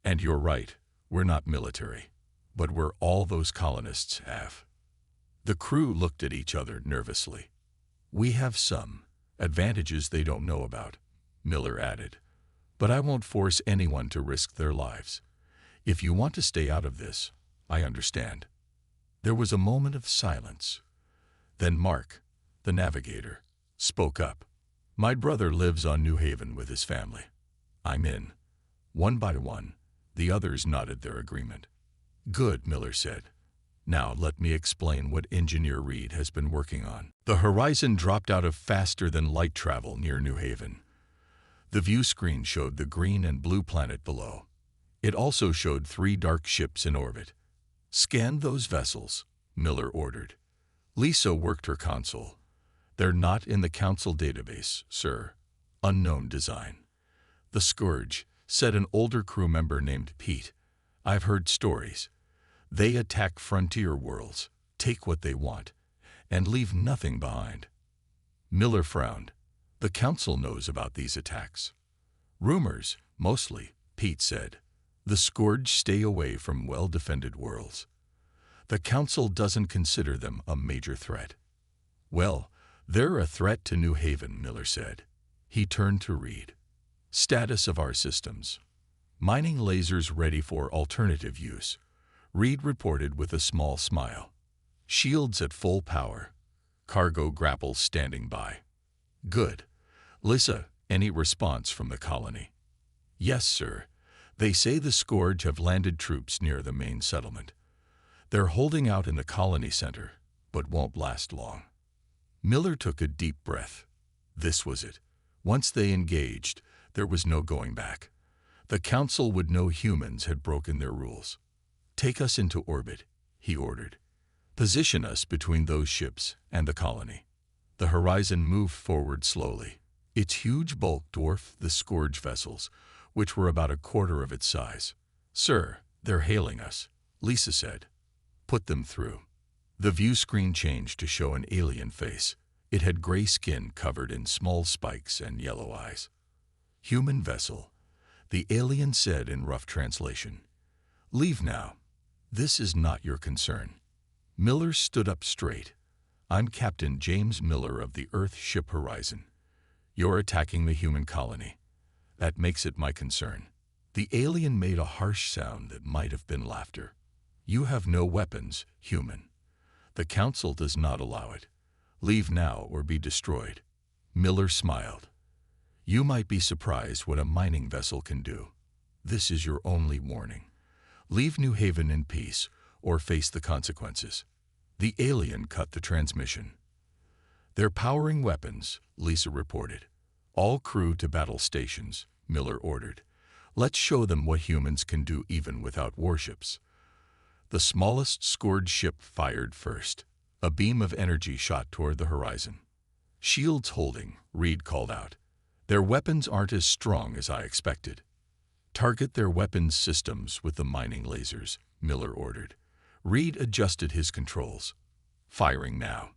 And you're right, we're not military. But we're all those colonists have. The crew looked at each other nervously. We have some advantages they don't know about, Miller added. But I won't force anyone to risk their lives. If you want to stay out of this, I understand. There was a moment of silence. Then Mark, the navigator, spoke up. My brother lives on New Haven with his family. I'm in. One by one, the others nodded their agreement. Good, Miller said. Now let me explain what Engineer Reed has been working on. The horizon dropped out of faster-than-light travel near New Haven. The view screen showed the green and blue planet below. It also showed 3 dark ships in orbit. Scan those vessels, Miller ordered. Lisa worked her console. They're not in the Council database, sir. Unknown design. The Scourge, said an older crew member named Pete. I've heard stories. They attack frontier worlds, take what they want, and leave nothing behind. Miller frowned. The Council knows about these attacks. Rumors, mostly, Pete said. The Scourge stay away from well-defended worlds. The Council doesn't consider them a major threat. Well, they're a threat to New Haven, Miller said. He turned to Reed. Status of our systems. Mining lasers ready for alternative use, Reed reported with a small smile. Shields at full power. Cargo grapples standing by. Good. Lisa, any response from the colony? Yes, sir. They say the Scourge have landed troops near the main settlement. They're holding out in the colony center, but won't last long. Miller took a deep breath. This was it. Once they engaged, there was no going back. The Council would know humans had broken their rules. Take us into orbit, he ordered. Position us between those ships and the colony. The horizon moved forward slowly. Its huge bulk dwarfed the Scourge vessels, which were about a quarter of its size. Sir, they're hailing us, Lisa said. Put them through. The view screen changed to show an alien face. It had gray skin covered in small spikes and yellow eyes. Human vessel, the alien said in rough translation. Leave now. This is not your concern. Miller stood up straight. I'm Captain James Miller of the Earth ship Horizon. You're attacking the human colony. That makes it my concern. The alien made a harsh sound that might have been laughter. You have no weapons, human. The Council does not allow it. Leave now or be destroyed. Miller smiled. You might be surprised what a mining vessel can do. This is your only warning. Leave New Haven in peace or face the consequences. The alien cut the transmission. They're powering weapons, Lisa reported. All crew to battle stations, Miller ordered. Let's show them what humans can do even without warships. The smallest Scourge ship fired first. A beam of energy shot toward the horizon. Shields holding, Reed called out. Their weapons aren't as strong as I expected. Target their weapons systems with the mining lasers, Miller ordered. Reed adjusted his controls. Firing now.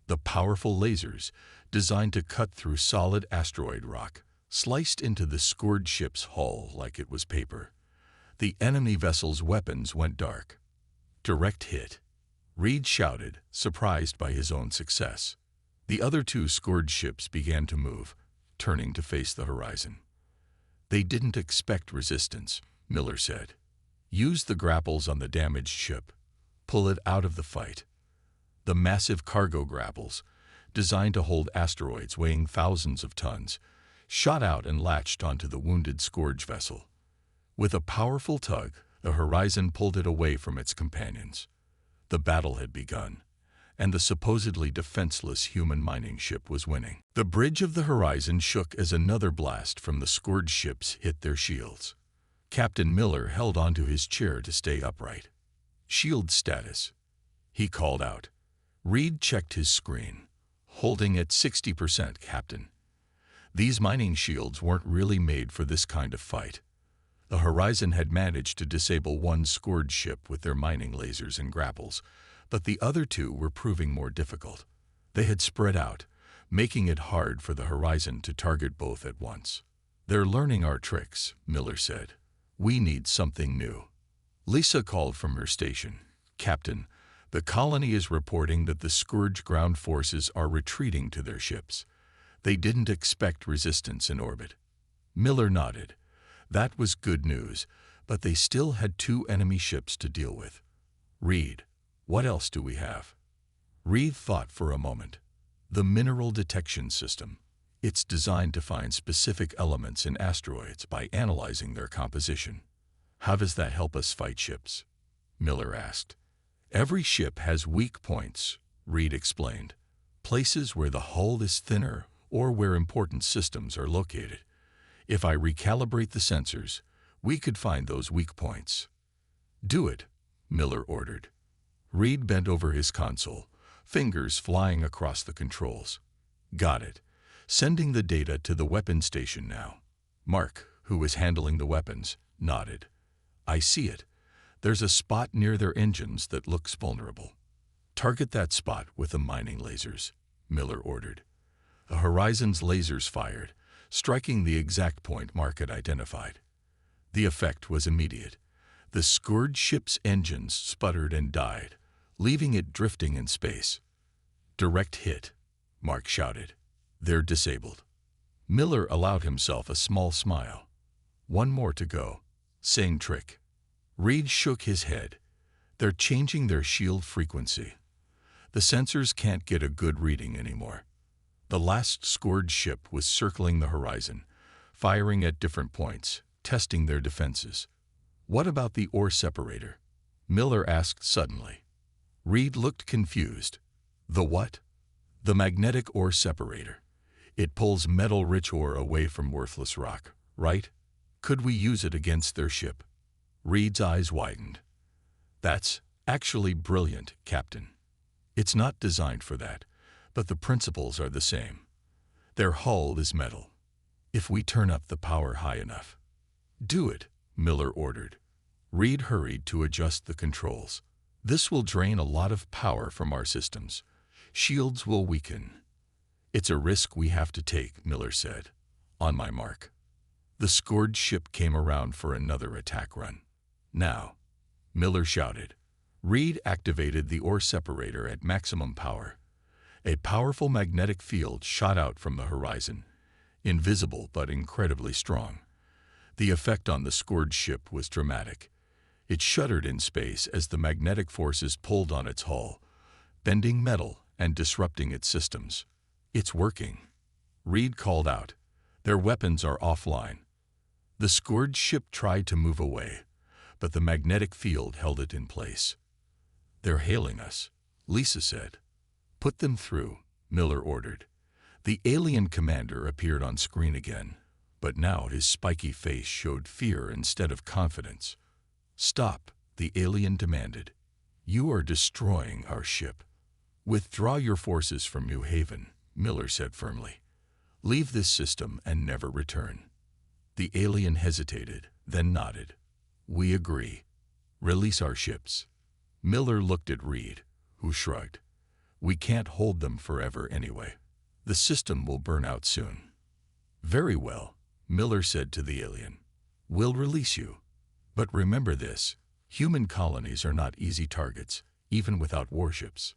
The powerful lasers, designed to cut through solid asteroid rock, sliced into the Scourge ship's hull like it was paper. The enemy vessel's weapons went dark. Direct hit. Reed shouted, surprised by his own success. The other two Scourge ships began to move, turning to face the horizon. They didn't expect resistance, Miller said. Use the grapples on the damaged ship. Pull it out of the fight. The massive cargo grapples, designed to hold asteroids weighing thousands of tons, shot out and latched onto the wounded Scourge vessel. With a powerful tug, the horizon pulled it away from its companions. The battle had begun, and the supposedly defenseless human mining ship was winning. The bridge of the horizon shook as another blast from the Scourge ships hit their shields. Captain Miller held onto his chair to stay upright. Shield status, he called out. Reed checked his screen. Holding at 60%, Captain. These mining shields weren't really made for this kind of fight. The Horizon had managed to disable one Scourge ship with their mining lasers and grapples, but the other two were proving more difficult. They had spread out, making it hard for the Horizon to target both at once. They're learning our tricks, Miller said. We need something new. Lisa called from her station. Captain, the colony is reporting that the Scourge ground forces are retreating to their ships. They didn't expect resistance in orbit. Miller nodded. That was good news, but they still had two enemy ships to deal with. Reed, what else do we have? Reed thought for a moment. The mineral detection system. It's designed to find specific elements in asteroids by analyzing their composition. How does that help us fight ships? Miller asked. Every ship has weak points, Reed explained. Places where the hull is thinner or where important systems are located. If I recalibrate the sensors, we could find those weak points. Do it, Miller ordered. Reed bent over his console, fingers flying across the controls. Got it. Sending the data to the weapons station now. Mark, who was handling the weapons, nodded. I see it. There's a spot near their engines that looks vulnerable. Target that spot with the mining lasers, Miller ordered. The Horizon's lasers fired, striking the exact point Mark had identified. The effect was immediate. The Scourge ship's engines sputtered and died, leaving it drifting in space. Direct hit, Mark shouted. They're disabled. Miller allowed himself a small smile. One more to go. Same trick. Reed shook his head. They're changing their shield frequency. The sensors can't get a good reading anymore. The last Scourge ship was circling the horizon, firing at different points, testing their defenses. What about the ore separator? Miller asked suddenly. Reed looked confused. The what? The magnetic ore separator. It pulls metal-rich ore away from worthless rock, right? Could we use it against their ship? Reed's eyes widened. That's actually brilliant, Captain. It's not designed for that, but the principles are the same. Their hull is metal. If we turn up the power high enough. Do it, Miller ordered. Reed hurried to adjust the controls. This will drain a lot of power from our systems. Shields will weaken. It's a risk we have to take, Miller said. On my mark. The Scourge ship came around for another attack run. Now, Miller shouted. Reed activated the ore separator at maximum power. A powerful magnetic field shot out from the horizon, invisible but incredibly strong. The effect on the Scourge ship was dramatic. It shuddered in space as the magnetic forces pulled on its hull, bending metal and disrupting its systems. "It's working," Reed called out. "Their weapons are offline." The Scourge ship tried to move away, but the magnetic field held it in place. "They're hailing us," Lisa said. "Put them through," Miller ordered. The alien commander appeared on screen again, but now his spiky face showed fear instead of confidence. "Stop," the alien demanded. "You are destroying our ship." "Withdraw your forces from New Haven," Miller said firmly. "Leave this system and never return." The alien hesitated, then nodded. "We agree. Release our ships." Miller looked at Reed, who shrugged. "We can't hold them forever anyway. The system will burn out soon." "Very well," Miller said to the alien. "We'll release you. But remember this, human colonies are not easy targets, even without warships."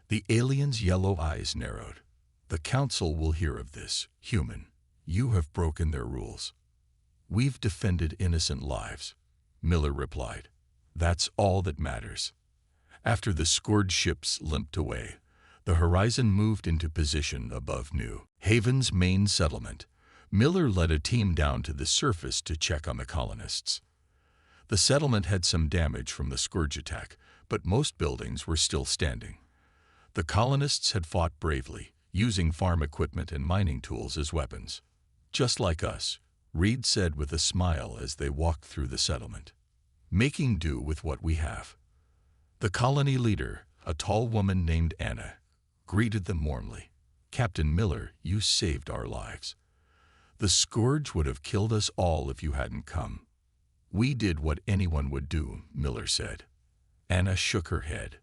The alien's yellow eyes narrowed. "The Council will hear of this, human. You have broken their rules." "We've defended innocent lives," Miller replied. "That's all that matters." After the Scourge ships limped away, the horizon moved into position above New Haven's main settlement. Miller led a team down to the surface to check on the colonists. The settlement had some damage from the Scourge attack, but most buildings were still standing. The colonists had fought bravely, using farm equipment and mining tools as weapons. "Just like us," Reed said with a smile as they walked through the settlement. "Making do with what we have." The colony leader, a tall woman named Anna, greeted them warmly. "Captain Miller, you saved our lives. The Scourge would have killed us all if you hadn't come." "We did what anyone would do," Miller said. Anna shook her head.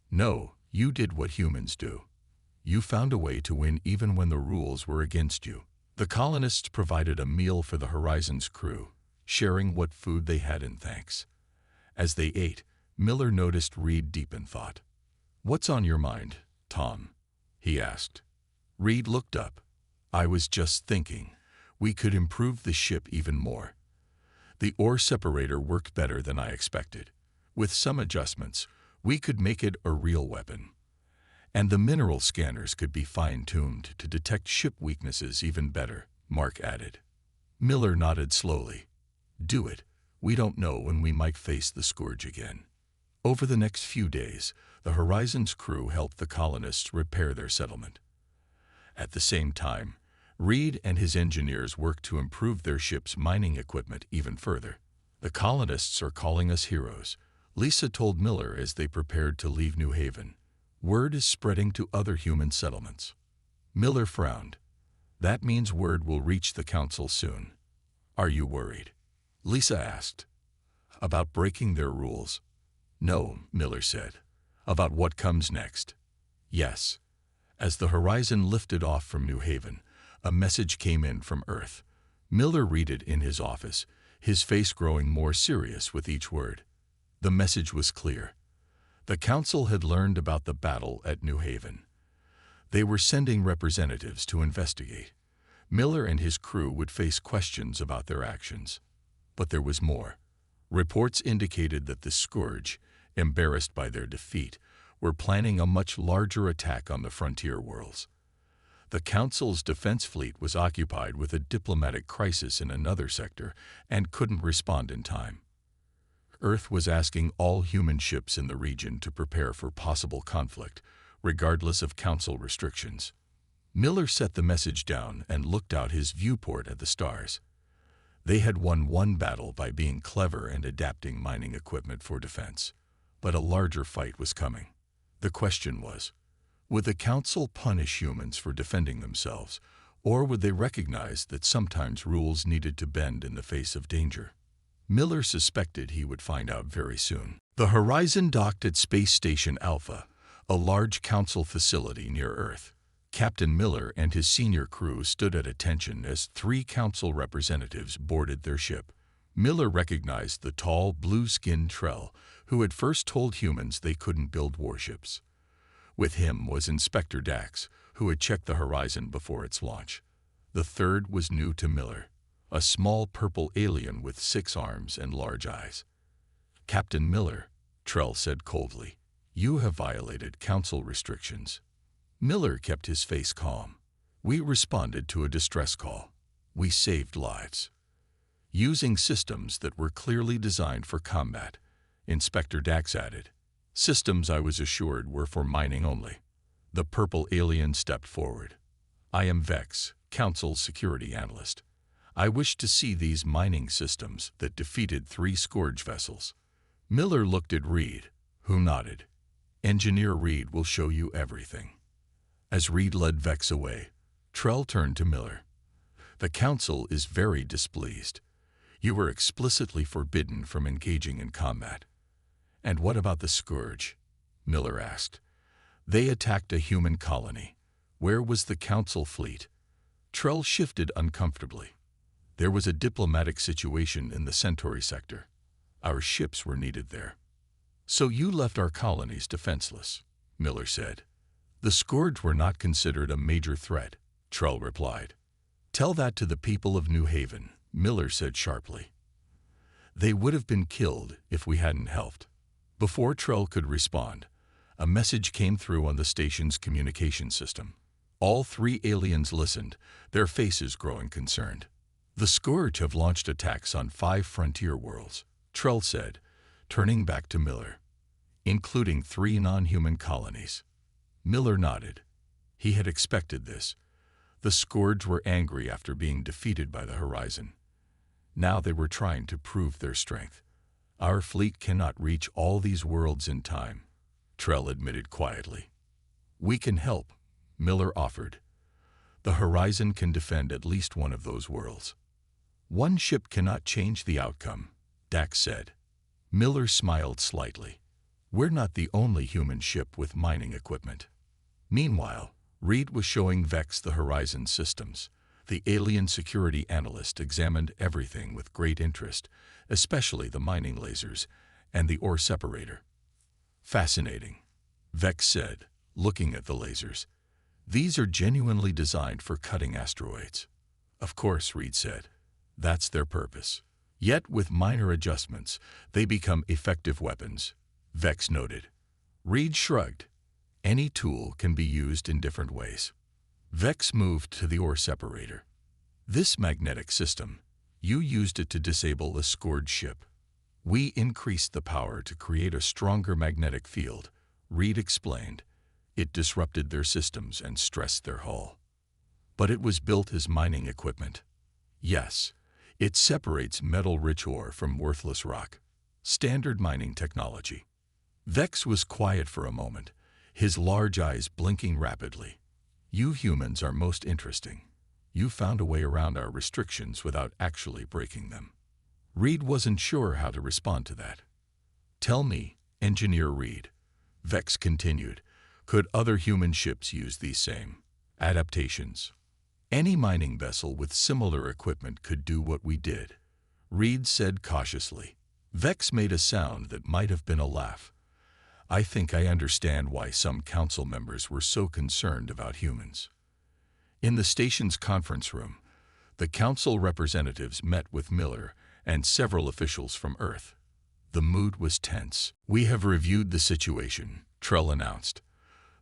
"No, you did what humans do. You found a way to win even when the rules were against you." The colonists provided a meal for the Horizon's crew, sharing what food they had in thanks. As they ate, Miller noticed Reed deep in thought. "What's on your mind, Tom?" he asked. Reed looked up. "I was just thinking, we could improve the ship even more. The ore separator worked better than I expected. With some adjustments, we could make it a real weapon. And the mineral scanners could be fine-tuned to detect ship weaknesses even better," Mark added. Miller nodded slowly. "Do it. We don't know when we might face the Scourge again." Over the next few days, the Horizon's crew helped the colonists repair their settlement. At the same time, Reed and his engineers worked to improve their ship's mining equipment even further. "The colonists are calling us heroes," Lisa told Miller as they prepared to leave New Haven. "Word is spreading to other human settlements." Miller frowned. "That means word will reach the Council soon." "Are you worried?" Lisa asked. "About breaking their rules?" "No," Miller said. "About what comes next." "Yes." As the Horizon lifted off from New Haven, a message came in from Earth. Miller read it in his office, his face growing more serious with each word. The message was clear. The Council had learned about the battle at New Haven. They were sending representatives to investigate. Miller and his crew would face questions about their actions. But there was more. Reports indicated that the Scourge, embarrassed by their defeat, were planning a much larger attack on the frontier worlds. The Council's defense fleet was occupied with a diplomatic crisis in another sector and couldn't respond in time. Earth was asking all human ships in the region to prepare for possible conflict, regardless of Council restrictions. Miller set the message down and looked out his viewport at the stars. They had won one battle by being clever and adapting mining equipment for defense, but a larger fight was coming. The question was, would the Council punish humans for defending themselves, or would they recognize that sometimes rules needed to bend in the face of danger? Miller suspected he would find out very soon. The Horizon docked at Space Station Alpha, a large Council facility near Earth. Captain Miller and his senior crew stood at attention as 3 Council representatives boarded their ship. Miller recognized the tall, blue-skinned Trell, who had first told humans they couldn't build warships. With him was Inspector Dax, who had checked the horizon before its launch. The third was new to Miller, a small purple alien with 6 arms and large eyes. "Captain Miller," Trell said coldly, "you have violated Council restrictions." Miller kept his face calm. "We responded to a distress call. We saved lives. Using systems that were clearly designed for combat," Inspector Dax added. "Systems I was assured were for mining only." The purple alien stepped forward. "I am Vex, Council security analyst. I wish to see these mining systems that defeated 3 Scourge vessels." Miller looked at Reed, who nodded. "Engineer Reed will show you everything." As Reed led Vex away, Trell turned to Miller. "The Council is very displeased. You were explicitly forbidden from engaging in combat." "And what about the Scourge?" Miller asked. "They attacked a human colony. Where was the Council fleet?" Trell shifted uncomfortably. "There was a diplomatic situation in the Centauri sector. Our ships were needed there." "So you left our colonies defenseless," Miller said. "The Scourge were not considered a major threat," Trell replied. "Tell that to the people of New Haven," Miller said sharply. "They would have been killed if we hadn't helped." Before Trell could respond, a message came through on the station's communication system. All 3 aliens listened, their faces growing concerned. "The Scourge have launched attacks on 5 frontier worlds," Trell said, turning back to Miller, "including 3 non-human colonies." Miller nodded. He had expected this. The Scourge were angry after being defeated by the Horizon. Now they were trying to prove their strength. "Our fleet cannot reach all these worlds in time," Trell admitted quietly. "We can help," Miller offered. "The Horizon can defend at least one of those worlds." "One ship cannot change the outcome," Dax said. Miller smiled slightly. "We're not the only human ship with mining equipment." Meanwhile, Reed was showing Vex the Horizon systems. The alien security analyst examined everything with great interest, especially the mining lasers and the ore separator. "Fascinating," Vex said, looking at the lasers. "These are genuinely designed for cutting asteroids." "Of course," Reed said. "That's their purpose. Yet with minor adjustments, they become effective weapons," Vex noted. Reed shrugged. "Any tool can be used in different ways." Vex moved to the ore separator. "This magnetic system, you used it to disable a Scourge ship. We increased the power to create a stronger magnetic field," Reed explained. "It disrupted their systems and stressed their hull. But it was built as mining equipment." "Yes, it separates metal-rich ore from worthless rock. Standard mining technology." Vex was quiet for a moment, his large eyes blinking rapidly. "You humans are most interesting. You found a way around our restrictions without actually breaking them." Reed wasn't sure how to respond to that. "Tell me, Engineer Reed," Vex continued, "could other human ships use these same adaptations?" "Any mining vessel with similar equipment could do what we did," Reed said cautiously. Vex made a sound that might have been a laugh. "I think I understand why some council members were so concerned about humans." In the station's conference room, the council representatives met with Miller and several officials from Earth. The mood was tense. "We have reviewed the situation," Trell announced.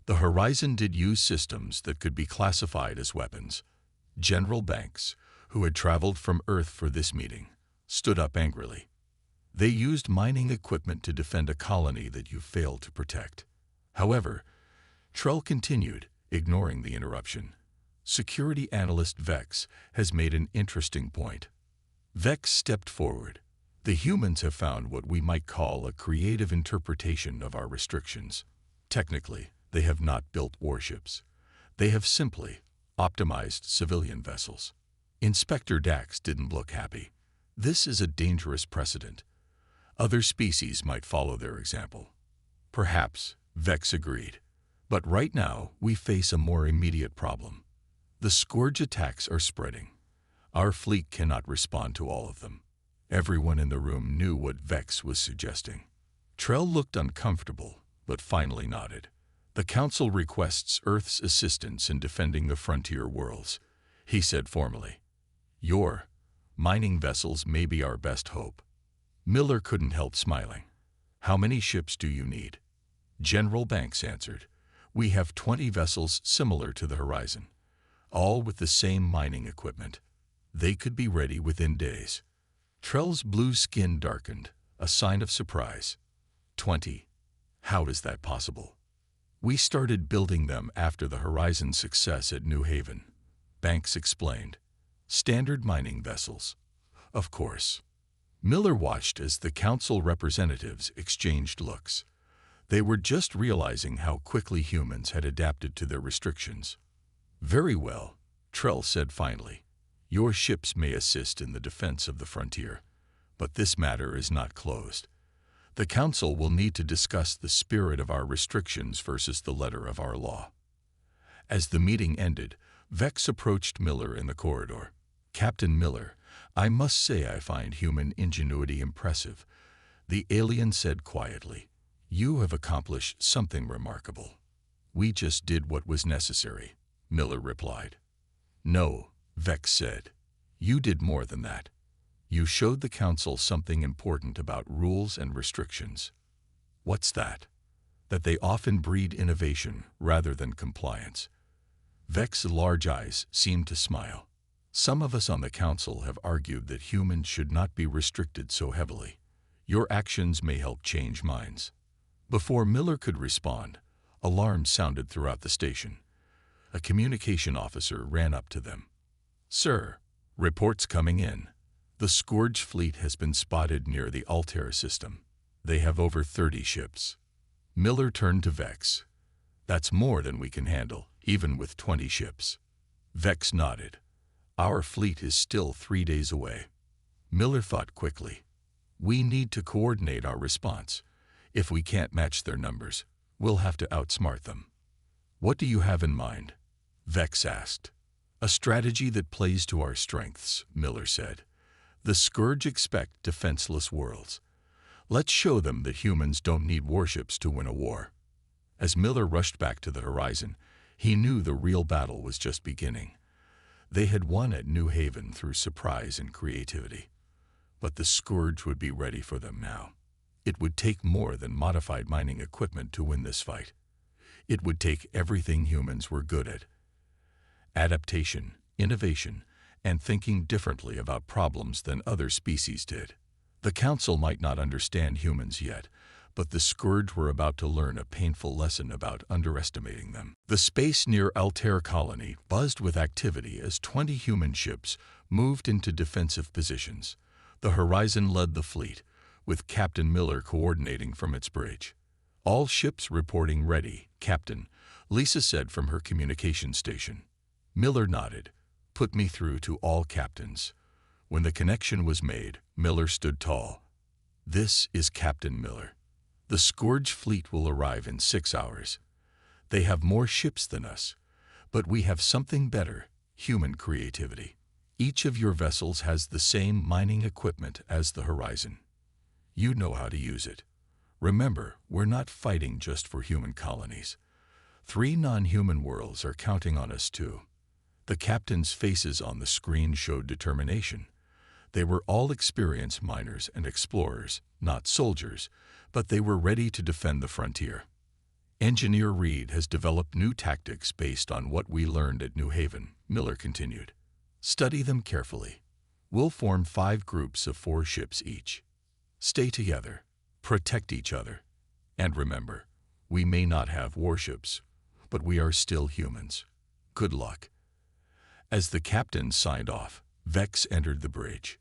"The Horizon did use systems that could be classified as weapons." General Banks, who had traveled from Earth for this meeting, stood up angrily. "They used mining equipment to defend a colony that you failed to protect." However, Trell continued, ignoring the interruption. "Security analyst Vex has made an interesting point." Vex stepped forward. "The humans have found what we might call a creative interpretation of our restrictions. Technically, they have not built warships. They have simply optimized civilian vessels." Inspector Dax didn't look happy. "This is a dangerous precedent. Other species might follow their example." "Perhaps," Vex agreed. "But right now, we face a more immediate problem. The Scourge attacks are spreading. Our fleet cannot respond to all of them. Everyone in the room knew what Vex was suggesting. Trell looked uncomfortable, but finally nodded. The Council requests Earth's assistance in defending the frontier worlds, he said formally. Your mining vessels may be our best hope. Miller couldn't help smiling. How many ships do you need? General Banks answered. We have 20 vessels similar to the Horizon, all with the same mining equipment. They could be ready within days. Trell's blue skin darkened, a sign of surprise. 20. How is that possible? We started building them after the Horizon's success at New Haven, Banks explained. Standard mining vessels. Of course. Miller watched as the Council representatives exchanged looks. They were just realizing how quickly humans had adapted to their restrictions. Very well, Trell said finally. Your ships may assist in the defense of the frontier, but this matter is not closed. The Council will need to discuss the spirit of our restrictions versus the letter of our law. As the meeting ended, Vex approached Miller in the corridor. Captain Miller, I must say I find human ingenuity impressive, the alien said quietly. You have accomplished something remarkable. We just did what was necessary, Miller replied. No, Vex said. You did more than that. You showed the Council something important about rules and restrictions. What's that? That they often breed innovation rather than compliance. Vex's large eyes seemed to smile. Some of us on the Council have argued that humans should not be restricted so heavily. Your actions may help change minds. Before Miller could respond, alarms sounded throughout the station. A communication officer ran up to them. Sir, reports coming in. The Scourge fleet has been spotted near the Altair system. They have over 30 ships. Miller turned to Vex. That's more than we can handle, even with 20 ships. Vex nodded. Our fleet is still 3 days away. Miller thought quickly. We need to coordinate our response. If we can't match their numbers, we'll have to outsmart them. What do you have in mind? Vex asked. A strategy that plays to our strengths, Miller said. The Scourge expect defenseless worlds. Let's show them that humans don't need warships to win a war. As Miller rushed back to the Horizon, he knew the real battle was just beginning. They had won at New Haven through surprise and creativity. But the Scourge would be ready for them now. It would take more than modified mining equipment to win this fight. It would take everything humans were good at. Adaptation, innovation, and thinking differently about problems than other species did. The Council might not understand humans yet, but the Scourge were about to learn a painful lesson about underestimating them. The space near Altair colony buzzed with activity as 20 human ships moved into defensive positions. The Horizon led the fleet, with Captain Miller coordinating from its bridge. All ships reporting ready, Captain, Lisa said from her communication station. Miller nodded. Put me through to all captains. When the connection was made, Miller stood tall. This is Captain Miller. The Scourge fleet will arrive in 6 hours. They have more ships than us, but we have something better, human creativity. Each of your vessels has the same mining equipment as the Horizon. You know how to use it. Remember, we're not fighting just for human colonies. 3 non-human worlds are counting on us too. The captains' faces on the screen showed determination. They were all experienced miners and explorers, not soldiers, but they were ready to defend the frontier. Engineer Reed has developed new tactics based on what we learned at New Haven, Miller continued. Study them carefully. We'll form 5 groups of 4 ships each. Stay together, protect each other, and remember, we may not have warships, but we are still humans. Good luck. As the captain signed off, Vex entered the bridge.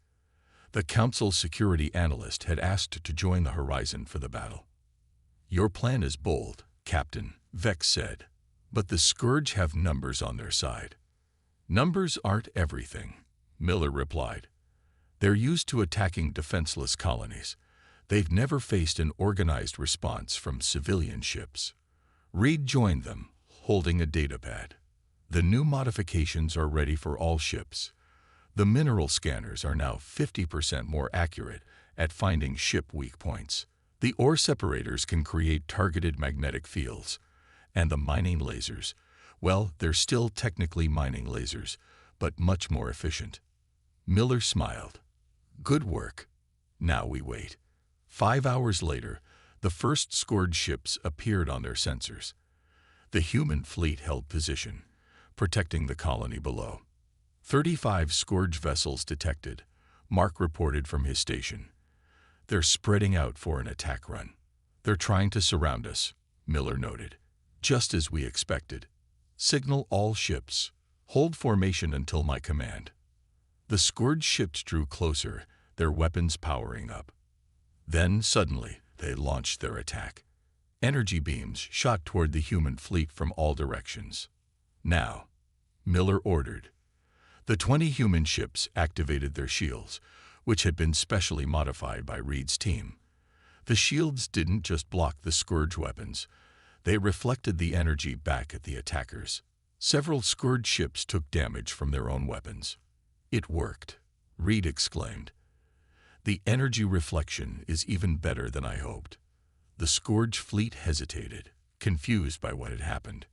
The Council security analyst had asked to join the Horizon for the battle. Your plan is bold, Captain, Vex said, but the Scourge have numbers on their side. Numbers aren't everything, Miller replied. They're used to attacking defenseless colonies. They've never faced an organized response from civilian ships. Reed joined them, holding a datapad. The new modifications are ready for all ships. The mineral scanners are now 50% more accurate at finding ship weak points. The ore separators can create targeted magnetic fields. And the mining lasers, well, they're still technically mining lasers, but much more efficient. Miller smiled. Good work. Now we wait. 5 hours later, the first Scourge ships appeared on their sensors. The human fleet held position, protecting the colony below. 35 Scourge vessels detected, Mark reported from his station. They're spreading out for an attack run. They're trying to surround us, Miller noted. Just as we expected. Signal all ships. Hold formation until my command. The Scourge ships drew closer, their weapons powering up. Then, suddenly, they launched their attack. Energy beams shot toward the human fleet from all directions. Now, Miller ordered. The 20 human ships activated their shields, which had been specially modified by Reed's team. The shields didn't just block the Scourge weapons. They reflected the energy back at the attackers. Several Scourge ships took damage from their own weapons. It worked, Reed exclaimed. The energy reflection is even better than I hoped. The Scourge fleet hesitated, confused by what had happened.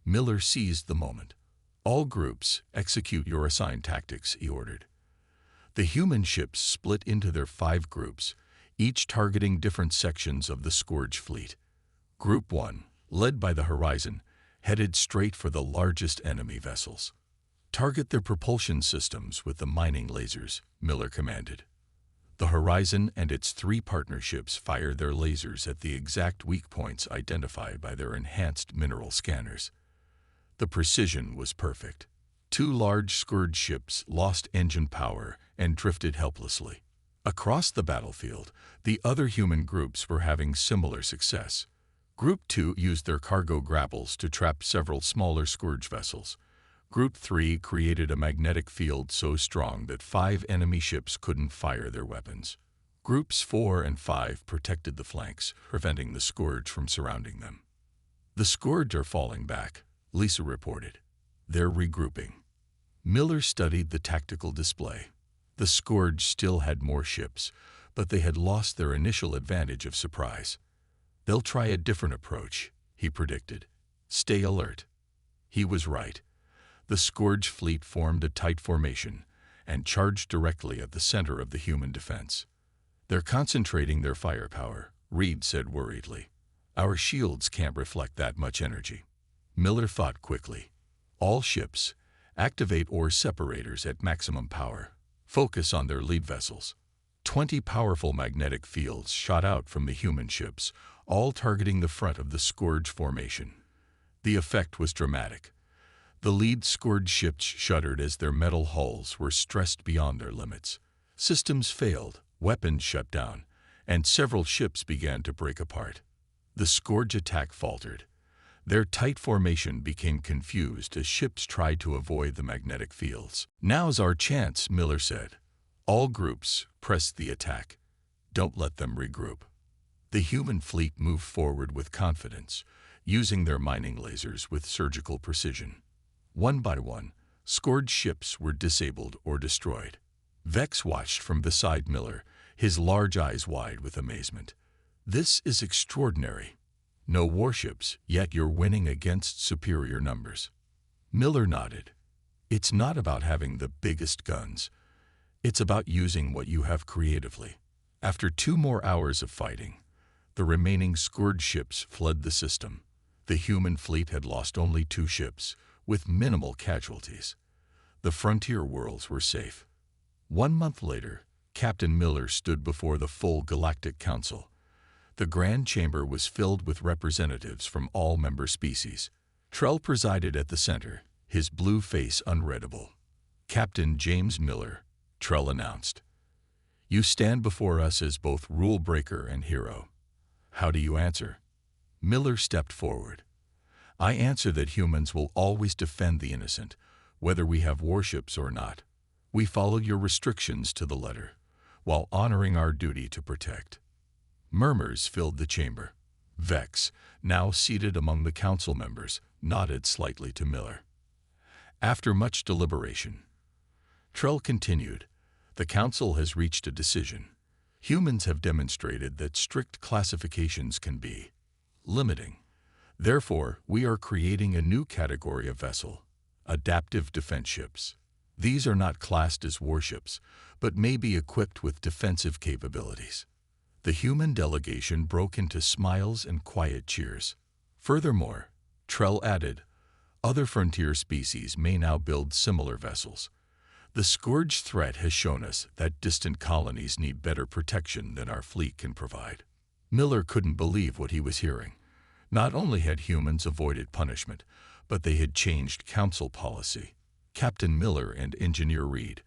Miller seized the moment. All groups, execute your assigned tactics, he ordered. The human ships split into their 5 groups, each targeting different sections of the Scourge fleet. Group 1, led by the Horizon, headed straight for the largest enemy vessels. Target their propulsion systems with the mining lasers, Miller commanded. The Horizon and its 3 partnerships fired their lasers at the exact weak points identified by their enhanced mineral scanners. The precision was perfect. 2 large Scourge ships lost engine power and drifted helplessly. Across the battlefield, the other human groups were having similar success. Group 2 used their cargo grapples to trap several smaller Scourge vessels. Group 3 created a magnetic field so strong that 5 enemy ships couldn't fire their weapons. Groups 4 and 5 protected the flanks, preventing the Scourge from surrounding them. The Scourge are falling back, Lisa reported. They're regrouping. Miller studied the tactical display. The Scourge still had more ships, but they had lost their initial advantage of surprise. They'll try a different approach, he predicted. Stay alert. He was right. The Scourge fleet formed a tight formation and charged directly at the center of the human defense. They're concentrating their firepower, Reed said worriedly. Our shields can't reflect that much energy. Miller thought quickly. All ships, activate ore separators at maximum power. Focus on their lead vessels. 20 powerful magnetic fields shot out from the human ships, all targeting the front of the Scourge formation. The effect was dramatic. The lead Scourge ships shuddered as their metal hulls were stressed beyond their limits. Systems failed, weapons shut down, and several ships began to break apart. The Scourge attack faltered. Their tight formation became confused as ships tried to avoid the magnetic fields. Now's our chance, Miller said. All groups, press the attack. Don't let them regroup. The human fleet moved forward with confidence, using their mining lasers with surgical precision. One by one, Scourge ships were disabled or destroyed. Vex watched from beside Miller, his large eyes wide with amazement. This is extraordinary. No warships, yet you're winning against superior numbers. Miller nodded. It's not about having the biggest guns. It's about using what you have creatively. After 2 more hours of fighting, the remaining Scourge ships fled the system. The human fleet had lost only 2 ships, with minimal casualties. The frontier worlds were safe. 1 month later, Captain Miller stood before the full Galactic Council. The Grand Chamber was filled with representatives from all member species. Trell presided at the center, his blue face unreadable. Captain James Miller, Trell announced. You stand before us as both rule breaker and hero. How do you answer? Miller stepped forward. I answer that humans will always defend the innocent, whether we have warships or not. We follow your restrictions to the letter, while honoring our duty to protect. Murmurs filled the chamber. Vex, now seated among the council members, nodded slightly to Miller. After much deliberation, Trell continued, "The Council has reached a decision. Humans have demonstrated that strict classifications can be limiting. Therefore, we are creating a new category of vessel, adaptive defense ships. These are not classed as warships, but may be equipped with defensive capabilities." The human delegation broke into smiles and quiet cheers. Furthermore, Trell added, "Other frontier species may now build similar vessels. The scourge threat has shown us that distant colonies need better protection than our fleet can provide." Miller couldn't believe what he was hearing. Not only had humans avoided punishment, but they had changed council policy. Captain Miller and Engineer Reed.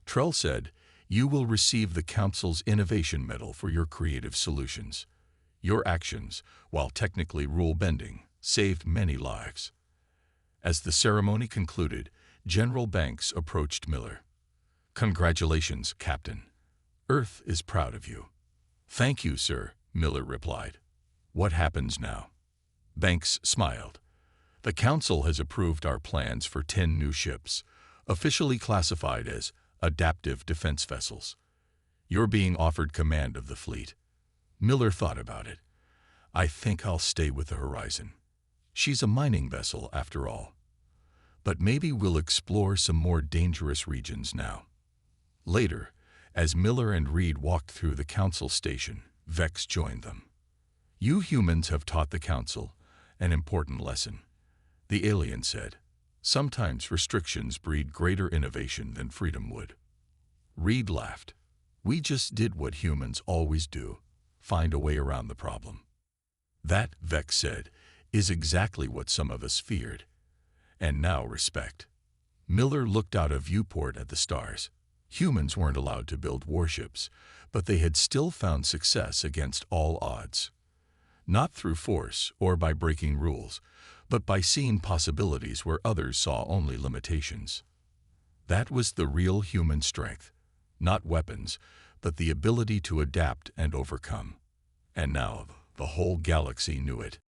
Trell said, "You will receive the Council's Innovation Medal for your creative solutions. Your actions, while technically rule-bending, saved many lives." As the ceremony concluded, General Banks approached Miller. "Congratulations, Captain. Earth is proud of you." "Thank you, sir," Miller replied. "What happens now?" Banks smiled. "The Council has approved our plans for 10 new ships, officially classified as adaptive defense vessels. You're being offered command of the fleet." Miller thought about it. "I think I'll stay with the Horizon. She's a mining vessel, after all. But maybe we'll explore some more dangerous regions now." Later, as Miller and Reed walked through the Council station, Vex joined them. "You humans have taught the Council an important lesson," the alien said. "Sometimes restrictions breed greater innovation than freedom would." Reed laughed. "We just did what humans always do, find a way around the problem." "That," Vex said, "is exactly what some of us feared, and now respect." Miller looked out a viewport at the stars. Humans weren't allowed to build warships, but they had still found success against all odds. Not through force or by breaking rules, but by seeing possibilities where others saw only limitations. That was the real human strength, not weapons, but the ability to adapt and overcome. And now the whole galaxy knew it.